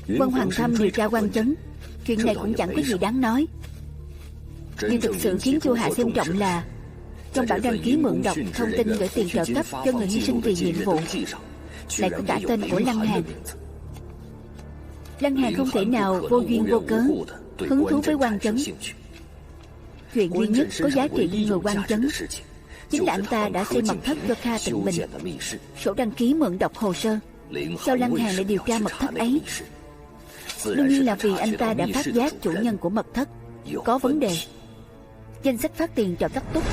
Vân Hoàng Thâm điều tra Quan Chấn, chuyện này cũng chẳng có gì đáng nói. Nhưng thực sự khiến Chu Hạ xem trọng là trong bản đăng ký mượn đọc thông tin gửi tiền trợ cấp cho người hy sinh vì nhiệm vụ lại có cả tên của Lăng Hàn. Lăng Hàn không thể nào vô duyên vô cớ hứng thú với Quan Chấn. Chuyện duy nhất có giá trị như người Quan Chấn chính là anh ta đã xây mật thất cho Kha Tịnh Bình, sổ đăng ký mượn đọc hồ sơ. Sao Lăng Hàn lại điều tra mật thất ấy? Đương nhiên là vì anh ta đã phát giác chủ nhân của mật thất có vấn đề. Danh sách phát tiền trợ cấp túc.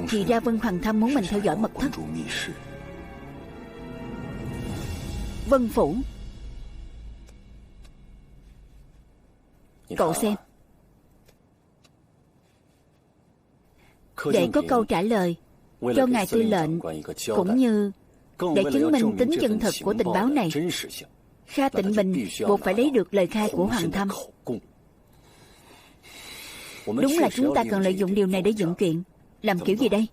Thì ra Vân Hoàng Thâm muốn mình theo dõi mật thất. Vân Phủ, cậu xem. Để có câu trả lời cho ngài tư lệnh, cũng như để chứng minh tính chân thực của tình báo này, Kha Tịnh Bình buộc phải lấy được lời khai của Hoàng Thâm. Đúng là chúng ta cần lợi dụng điều này để dựng chuyện. Làm kiểu gì đây?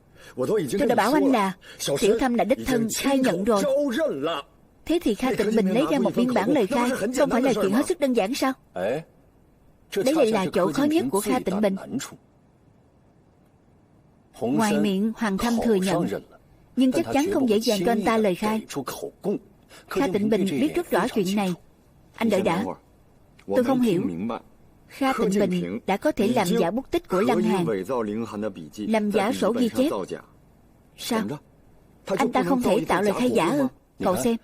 Tôi đã bảo anh là Tiểu Thâm đã đích thân khai nhận rồi. Thế thì Kha Tịnh Bình lấy ra một biên bản lời khai không phải là chuyện hết sức đơn giản sao? Đấy lại là chỗ khó nhất của Kha Tịnh Bình. Ngoài miệng Hoàng Thâm thừa nhận, nhưng chắc chắn không dễ dàng cho anh ta lời khai. Kha Tịnh Bình biết rất rõ chuyện này. Anh đợi đã. Tôi không hiểu. Kha Tịnh Bình đã có thể làm giả bút tích của Lăng Hàn, làm giả sổ ghi chép. Sao? Anh ta không thể tạo lời khai giả ư? Cậu xem,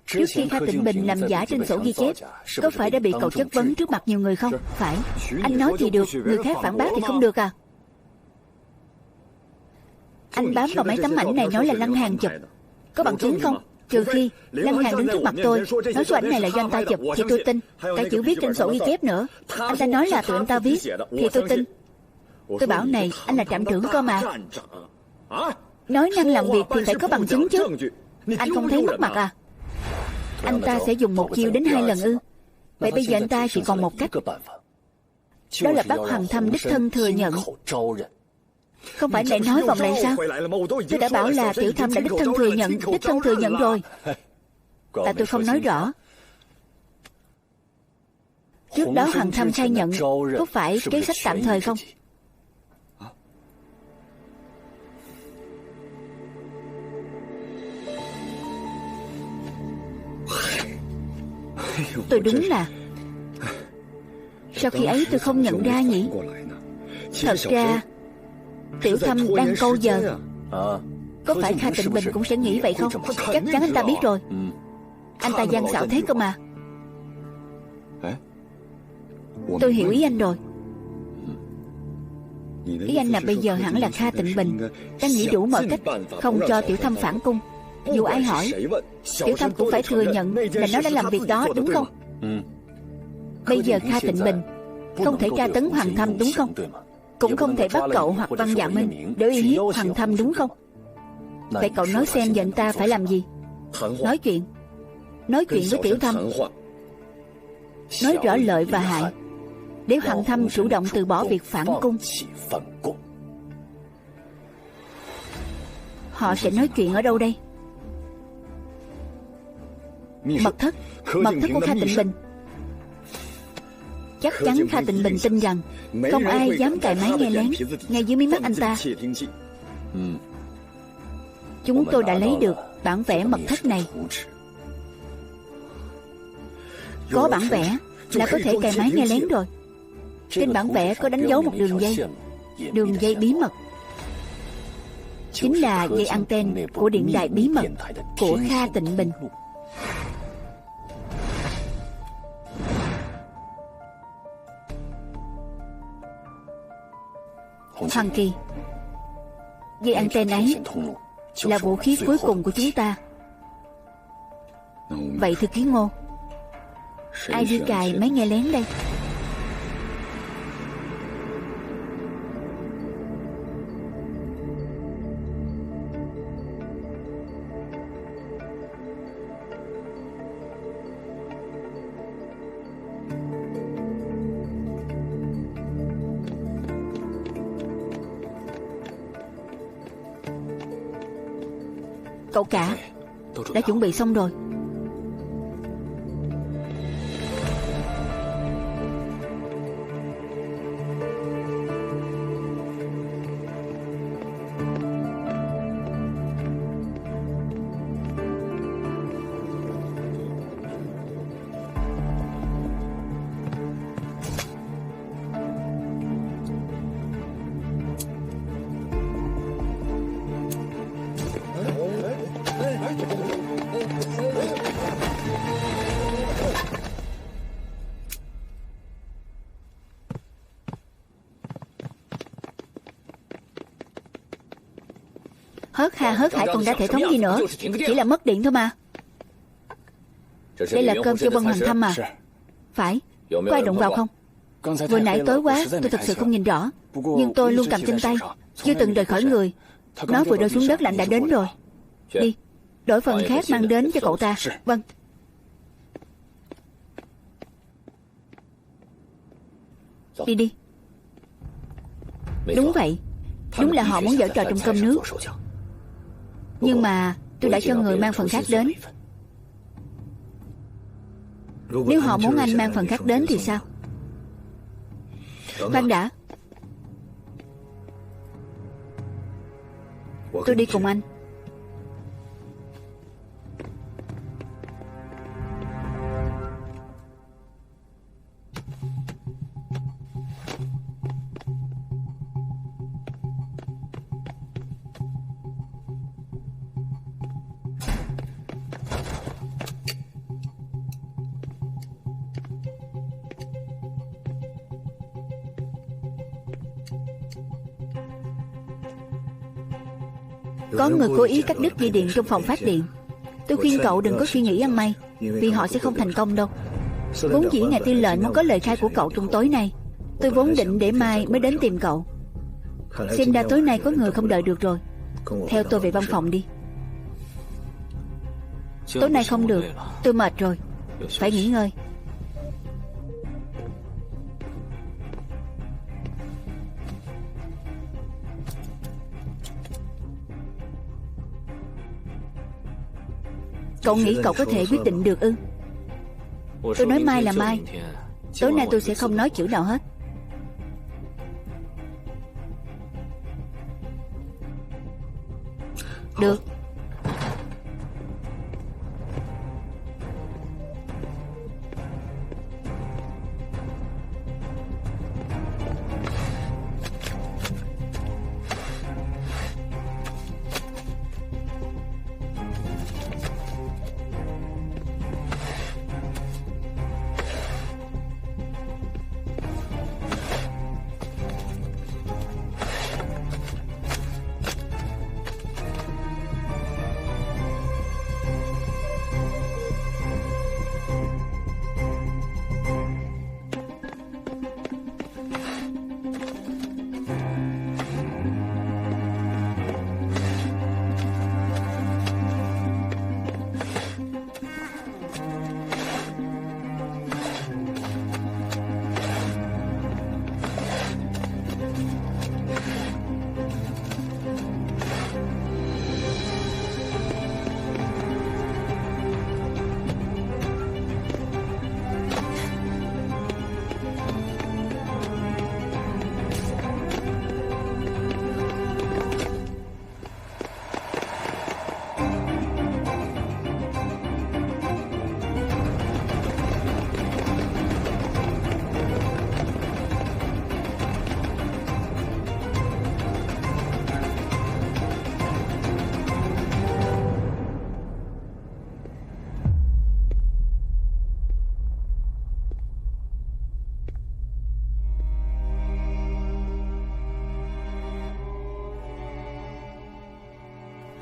trước khi Kha Tịnh Bình làm giả trên sổ ghi chép, có phải đã bị cậu chất vấn trước mặt nhiều người không? Phải. Anh nói thì được, người khác phản bác thì không được à? Anh bám vào mấy tấm ảnh này nói là Lăng Hàn chụp. Có bằng chứng không? Trừ khi Lăng Hàn đứng trước mặt tôi nói số ảnh này là do anh ta chụp thì tôi tin. Cả chữ viết trên sổ ghi chép nữa, anh ta nói là tự anh ta viết thì tôi tin. Tôi bảo này, anh là trạm trưởng cơ mà. Nói năng làm việc thì phải có bằng chứng chứ. Anh không thấy mất mặt à? Anh ta sẽ dùng một chiêu đến 2 lần ư? Vậy bây giờ anh ta chỉ còn một cách, đó là bắt Hoàng Thâm đích thân thừa nhận. Không phải lại nói vòng lại sao? Tôi đã bảo là Tiểu Thâm đã đích thân thừa nhận rồi. Tại tôi không nói rõ. Trước đó Hoàng Thâm khai nhận có phải kế sách tạm thời không? Tôi đúng là sau khi ấy tôi không nhận ra nhỉ? Thật ra Tiểu Thâm đang câu giờ. Có phải Kha Tịnh Bình cũng sẽ nghĩ vậy không? Chắc chắn anh ta biết rồi. Anh ta gian xảo thế cơ mà. Tôi hiểu ý anh rồi. Ý anh là bây giờ hẳn là Kha Tịnh Bình đang nghĩ đủ mọi cách không cho Tiểu Thâm phản cung. Dù ai hỏi, Tiểu Thâm cũng phải thừa nhận là nó đã làm việc đó, đúng không? Bây giờ Kha Tịnh Bình không thể tra tấn Hoàng Thâm, đúng không? Cũng không thể bắt cậu hoặc Văn Dạ Minh để uy hiếp Hoàng Thâm, đúng không? Vậy cậu nói xem giờ anh ta phải làm gì? Nói chuyện với Tiểu Thâm, nói rõ lợi và hại, để Hoàng Thâm chủ động từ bỏ việc phản cung. Họ sẽ nói chuyện ở đâu đây? Mật thất của Kha Tịnh Bình. Chắc chắn Kha Tịnh Bình tin rằng không ai dám cài máy nghe lén ngay dưới mí mắt anh ta. Chúng tôi đã lấy được bản vẽ mật thất này. Có bản vẽ là có thể cài máy nghe lén rồi. Trên bản vẽ có đánh dấu một đường dây. Đường dây bí mật chính là dây anten của điện đài bí mật của Kha Tịnh Bình. Hoàng Kỳ, dây anten ấy là vũ khí cuối cùng của chúng ta. Vậy Thư Ký Ngô, ai đi cài máy nghe lén đây? Cậu cả đã chuẩn bị xong rồi. Hớt ha hớt hải còn ra hệ thống gì nữa, chỉ là mất điện thôi mà. Đây là cơm cho Vân Hành Thâm à? Phải. Có ai đụng vào không? Vừa nãy tối quá tôi thật sự không nhìn rõ, nhưng tôi luôn cầm trên tay, chưa từng rời khỏi người. Nó vừa rơi xuống đất là anh đã đến rồi. Đi, đổi phần khác mang đến cho cậu ta. Vâng. Đi đi. Đúng vậy, đúng là họ muốn giở trò trong cơm nước. Nhưng mà tôi đã cho người mang phần khác đến. Nếu họ muốn anh mang phần khác đến thì sao? Khoan đã, tôi đi cùng anh. Có người cố ý cắt đứt dây điện trong phòng phát điện. Tôi khuyên cậu đừng có suy nghĩ ăn may, vì họ sẽ không thành công đâu. Vốn dĩ ngài Tư lệnh muốn có lời khai của cậu trong tối nay. Tôi vốn định để mai mới đến tìm cậu. Xem ra tối nay có người không đợi được rồi. Theo tôi về văn phòng đi. Tối nay không được, tôi mệt rồi, phải nghỉ ngơi. Cậu nghĩ cậu có thể quyết định được ư? Tôi nói mai là mai. Tối nay tôi sẽ không nói chữ nào hết. Được.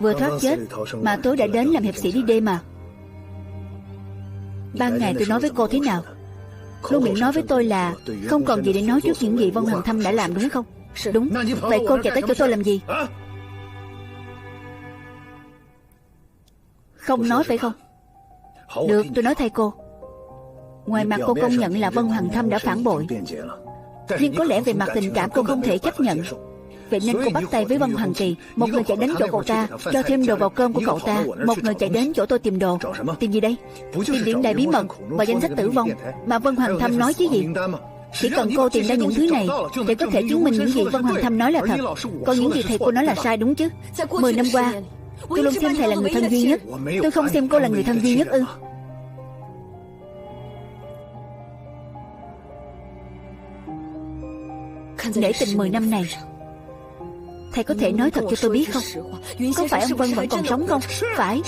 vừa thoát chết mà tối đã đến làm hiệp sĩ đi đêm mà. Ban ngày tôi nói với cô thế nào? Luôn miệng nói với tôi là không còn gì để nói trước những gì Vân Hoàng Thâm đã làm, đúng không? Đúng. Vậy cô chạy tới chỗ tôi làm gì? Không nói phải không? Được, tôi nói thay cô. Ngoài mặt cô công nhận là Vân Hoàng Thâm đã phản bội, nhưng có lẽ về mặt tình cảm cô không thể chấp nhận. Vậy nên cô bắt tay với Vân Hoàng Kỳ. Một người chạy đến chỗ cậu ta cho thêm đồ vào cơm của cậu ta, một người chạy đến chỗ tôi tìm đồ. Tìm gì đây? Tìm điện đài bí mật và danh sách tử vong mà Vân Hoàng Thâm nói chứ gì. Chỉ cần cô tìm ra những thứ này để có thể chứng minh những gì Vân Hoàng Thâm nói là thật, còn những gì thầy cô nói là sai, đúng chứ? 10 năm qua tôi luôn xem thầy là người thân duy nhất. Tôi không xem cô là người thân duy nhất ư? Nể tình 10 năm này, thầy có thể nói thật cho tôi biết không? Có phải ông Vân vẫn còn sống không? Phải.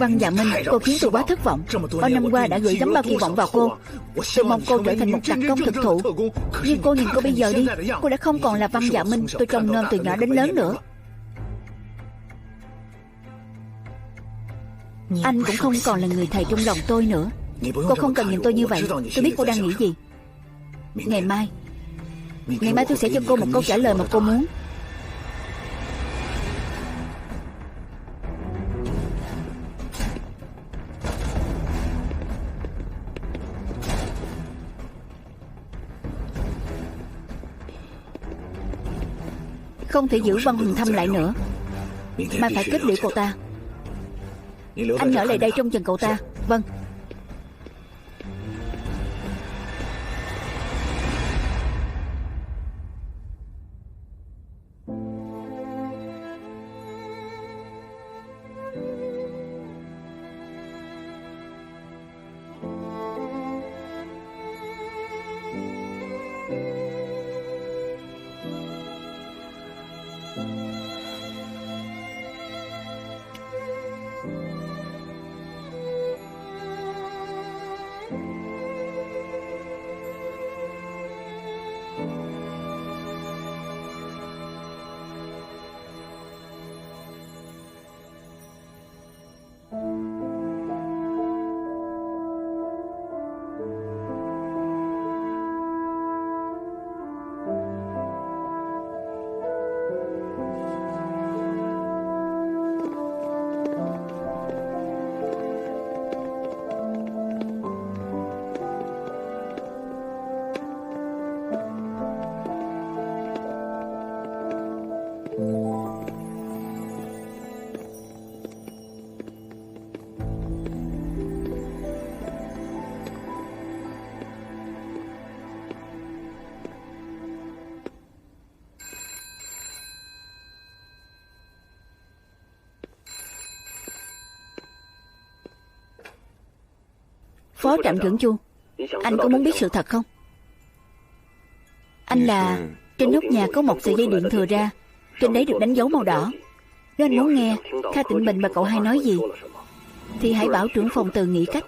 Văn Dạ Minh, cô khiến tôi quá thất vọng. Bao năm qua đã gửi gắm bao kỳ vọng vào cô. Tôi mong cô trở thành một đặc công thực thụ. Nhưng cô nhìn cô bây giờ đi, cô đã không còn là Văn Dạ Minh tôi trông nom từ nhỏ đến lớn nữa. Anh cũng không còn là người thầy trong lòng tôi nữa. Cô không cần nhìn tôi như vậy. Tôi biết cô đang nghĩ gì. Ngày mai tôi sẽ cho cô một câu trả lời mà cô muốn. Không thể giữ Vân Hoàng Thâm lại nữa, mà phải kết liễu cậu ta. Anh ở lại đây trông chừng cậu ta. Vâng. Phó trạm trưởng Chu, anh có muốn biết sự thật không? Anh là trên nóc nhà có một sợi dây điện thừa ra, trên đấy được đánh dấu màu đỏ. Nếu anh muốn nghe Kha Tịnh Bình và cậu hai nói gì thì hãy bảo trưởng phòng Từ nghĩ cách.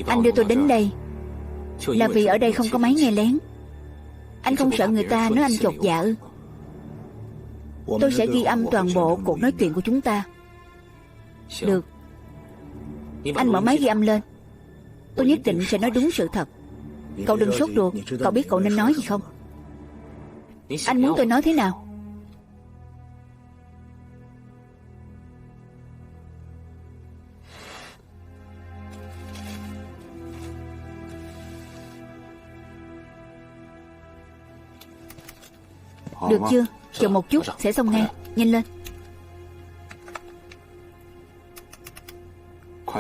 Anh đưa tôi đến đây là vì ở đây không có máy nghe lén. Anh không sợ người ta nói anh chột dạ ư? Tôi sẽ ghi âm toàn bộ cuộc nói chuyện của chúng ta. Được. Anh mở máy ghi âm lên. Tôi nhất định sẽ nói đúng sự thật. Cậu đừng sốt ruột. Cậu biết cậu nên nói gì không? Anh muốn tôi nói thế nào? Được chưa? Chờ một chút sẽ xong ngay. Nhanh lên.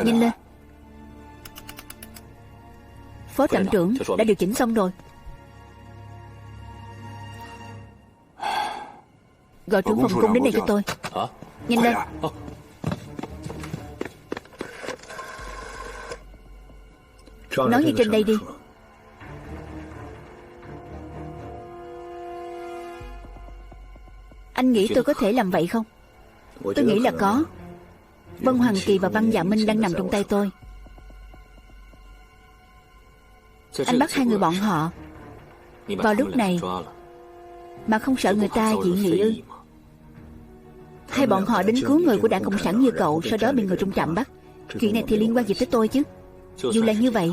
Nhanh lên. Phó trạm trưởng đã điều chỉnh xong rồi. Gọi trưởng phòng cung đến đây cho tôi. Nhanh lên. Nói như trên đây đi. Anh nghĩ tôi có thể làm vậy không? Tôi nghĩ là có. Vân Hoàng Kỳ và Văn Dạ Minh đang nằm trong tay tôi. Anh bắt hai người bọn họ vào lúc này mà không sợ người ta dị nghị ư? Hai bọn họ đến cứu người của Đảng Cộng sản như cậu, sau đó bị người trong trạm bắt. Chuyện này thì liên quan gì tới tôi chứ? Dù là như vậy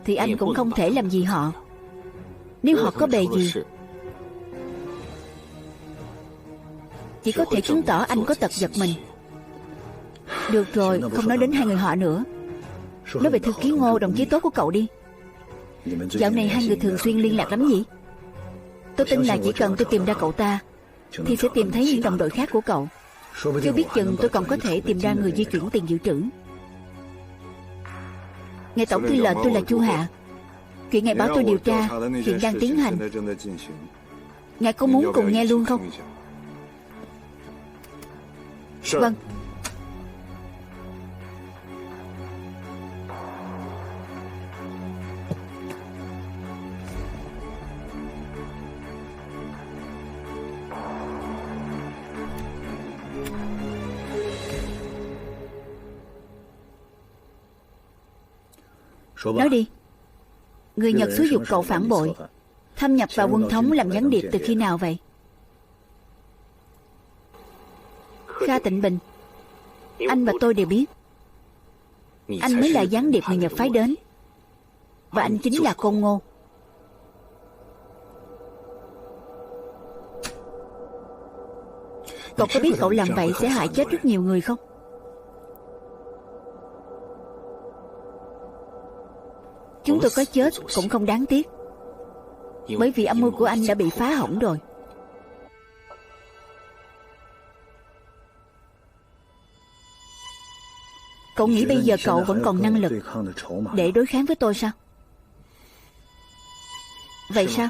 thì anh cũng không thể làm gì họ. Nếu họ có bề gì, chỉ có thể chứng tỏ anh có tật giật mình. Được rồi, không nói đến hai người họ nữa. Nói về thư ký Ngô, đồng chí tốt của cậu đi. Dạo này hai người thường xuyên liên lạc lắm nhỉ? Tôi tin là chỉ cần tôi tìm ra cậu ta thì sẽ tìm thấy những đồng đội khác của cậu. Chưa biết chừng tôi còn có thể tìm ra người di chuyển tiền dự trữ. Ngài Tổng Tư lệnh, tôi là Chu Hạ. Chuyện ngài báo tôi điều tra hiện đang tiến hành. Ngài có muốn cùng nghe luôn không? Vâng. Nói đi. Người Nhật xúi giục cậu phản bội, thâm nhập vào quân thống làm gián điệp từ khi nào vậy? Kha Tịnh Bình, anh và tôi đều biết anh mới là gián điệp người Nhật phái đến, và anh chính là Côn Ngô. Cậu có biết cậu làm vậy sẽ hại chết rất nhiều người không? Chúng tôi có chết cũng không đáng tiếc, bởi vì âm mưu của anh đã bị phá hỏng rồi. Cậu nghĩ bây giờ cậu vẫn còn năng lực để đối kháng với tôi sao? Vậy sao?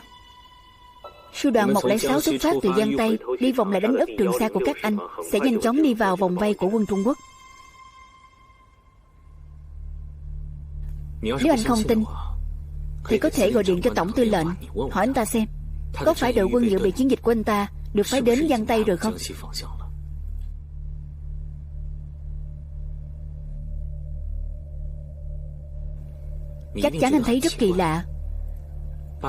Sư đoàn 106 xuất phát từ Giang Tây, đi vòng lại đánh úp Trường Sa của các anh, sẽ nhanh chóng đi vào vòng vây của quân Trung Quốc. Nếu anh không tin thì có thể gọi điện cho Tổng Tư lệnh, hỏi anh ta xem có phải đội quân dự bị chiến dịch của anh ta được phái đến Giang Tây rồi không? Chắc chắn anh thấy rất kỳ lạ.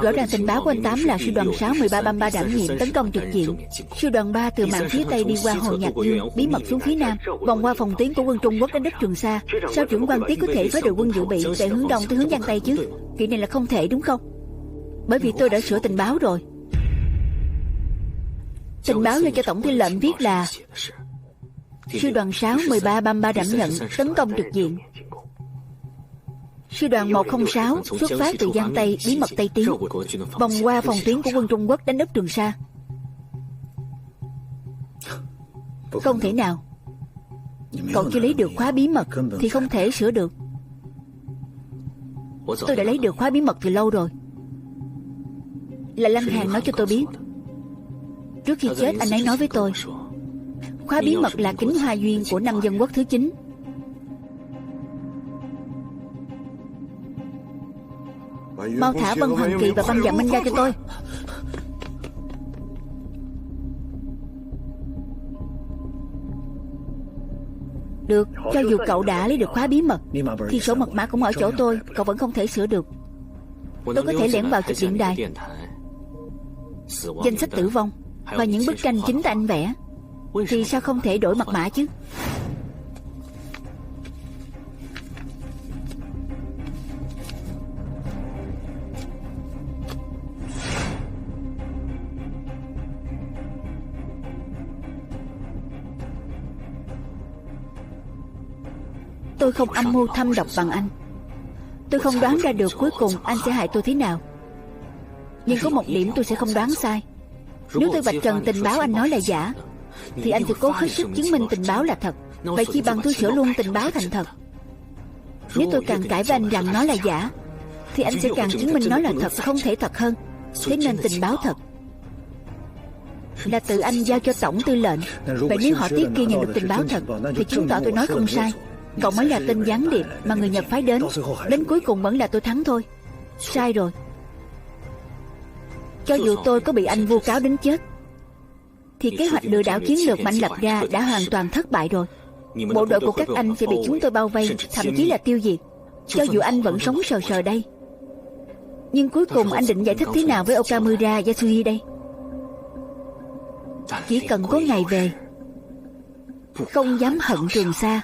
Rõ ràng tình báo của anh Tám là sư đoàn 6 1333 đảm nhiệm tấn công trực diện. Sư đoàn 3 từ mạn phía Tây đi qua Hồ Nhạc Dương, bí mật xuống phía Nam, vòng qua phòng tuyến của quân Trung Quốc đến đất Trường Sa. Sao trưởng quan Tiết có thể phái đội quân dự bị từ hướng Đông tới hướng Giang Tây chứ? Chuyện này là không thể đúng không? Bởi vì tôi đã sửa tình báo rồi. Tình báo do cho Tổng Tư lệnh viết là sư đoàn 6 1333 đảm nhận tấn công trực diện. Sư đoàn 106 xuất phát từ Giang Tây, bí mật Tây tiến, vòng qua phòng tuyến của quân Trung Quốc đánh úp Trường Sa. Không thể nào. Cậu chưa lấy được khóa bí mật thì không thể sửa được. Tôi đã lấy được khóa bí mật từ lâu rồi. Là Lăng Hàn nói cho tôi biết. Trước khi chết anh ấy nói với tôi, khóa bí mật là kính hoa duyên của năm Dân Quốc thứ 9. Mau thả Vân Hoàng Kỳ và Văn Dạ Minh ra cho tôi. Được, cho dù cậu đã lấy được khóa bí mật thì sổ mật mã cũng ở chỗ tôi. Cậu vẫn không thể sửa được. Tôi có thể lẻn vào chụp điện đài, danh sách tử vong và những bức tranh chính tay anh vẽ. Thì sao không thể đổi mật mã chứ? Tôi không âm mưu thâm độc bằng anh. Tôi không đoán ra được cuối cùng anh sẽ hại tôi thế nào. Nhưng có một điểm tôi sẽ không đoán sai. Nếu tôi vạch trần tình báo anh nói là giả, thì anh sẽ cố hết sức chứng minh tình báo là thật. Vậy chi bằng tôi sửa luôn tình báo thành thật. Nếu tôi càng cãi với anh rằng nó là giả, thì anh sẽ càng chứng minh nó là thật, không thể thật hơn. Thế nên tình báo thật là tự anh giao cho tổng tư lệnh. Vậy nếu họ tiếp kia nhận được tình báo thật, thì chứng tỏ tôi nói không sai. Cậu mới là tên gián điệp mà người Nhật phái đến. Đến cuối cùng vẫn là tôi thắng thôi. Sai rồi. Cho dù tôi có bị anh vu cáo đến chết, thì kế hoạch lừa đảo chiến lược mà anh lập ra đã hoàn toàn thất bại rồi. Bộ đội của các anh sẽ bị chúng tôi bao vây, thậm chí là tiêu diệt. Cho dù anh vẫn sống sờ sờ đây, nhưng cuối cùng anh định giải thích thế nào với Okamura Yasui đây? Chỉ cần có ngày về, không dám hận Trường Sa.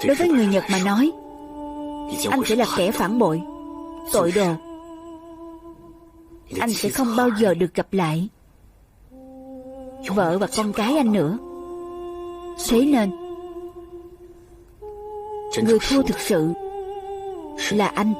Đối với người Nhật mà nói, anh sẽ là kẻ phản bội, tội đồ. Anh sẽ không bao giờ được gặp lại vợ và con cái anh nữa. Thế nên người thua thực sự là anh.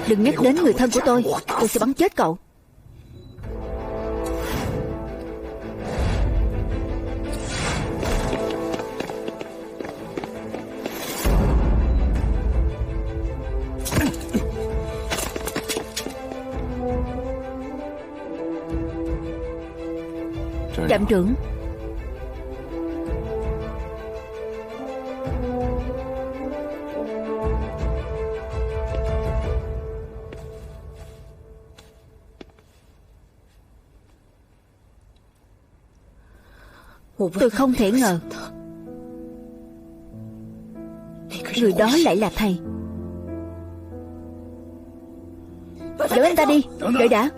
Đừng nhắc đến người thân của tôi sẽ bắn chết cậu. Trạm trưởng, tôi không thể ngờ người đó lại là thầy. Dẫn anh ta đi. Đợi đã.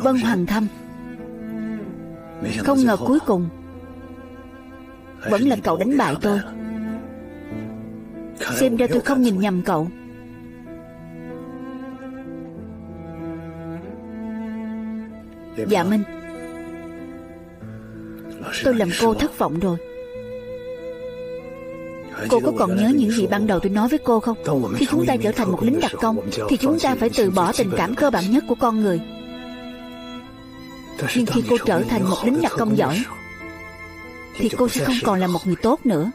Vân Hoàng Thâm, không ngờ cuối cùng vẫn là cậu đánh bại tôi. Xem ra tôi không nhìn nhầm cậu. Dạ Minh, tôi làm cô thất vọng rồi. Cô có còn nhớ những gì ban đầu tôi nói với cô không? Khi chúng ta trở thành một lính đặc công thì chúng ta phải từ bỏ tình cảm cơ bản nhất của con người. Nhưng khi cô trở thành một lính đặc công giỏi thì cô sẽ không còn là một người tốt nữa.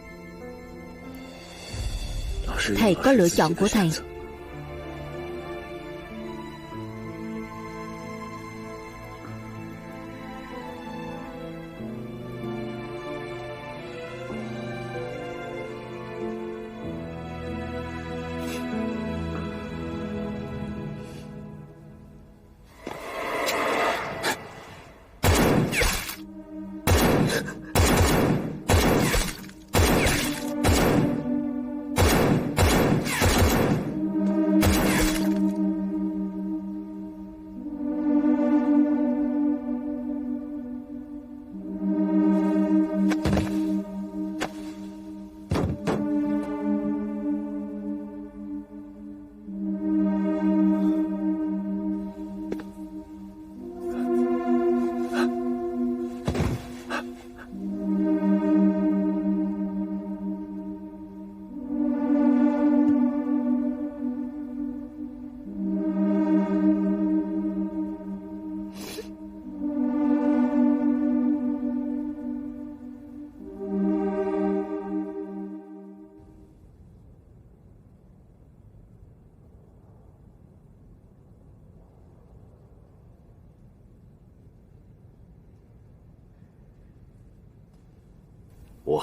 Thầy có lựa chọn của thầy.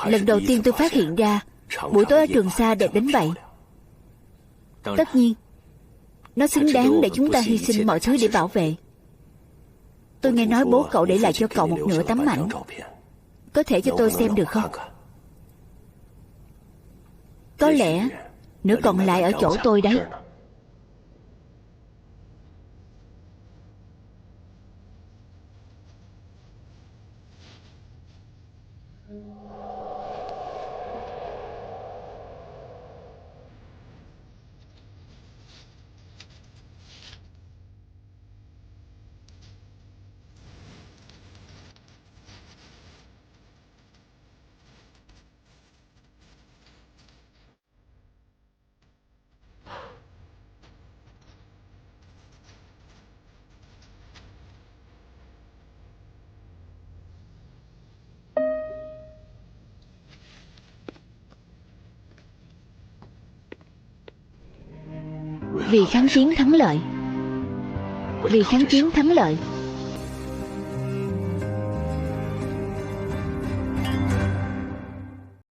Lần đầu tiên tôi phát hiện ra buổi tối ở Trường Sa đẹp đến vậy. Tất nhiên, nó xứng đáng để chúng ta hy sinh mọi thứ để bảo vệ. Tôi nghe nói bố cậu để lại cho cậu một nửa tấm ảnh. Có thể cho tôi xem được không? Có lẽ nửa còn lại ở chỗ tôi đấy. Vì kháng chiến thắng lợi. Vì kháng chiến thắng lợi.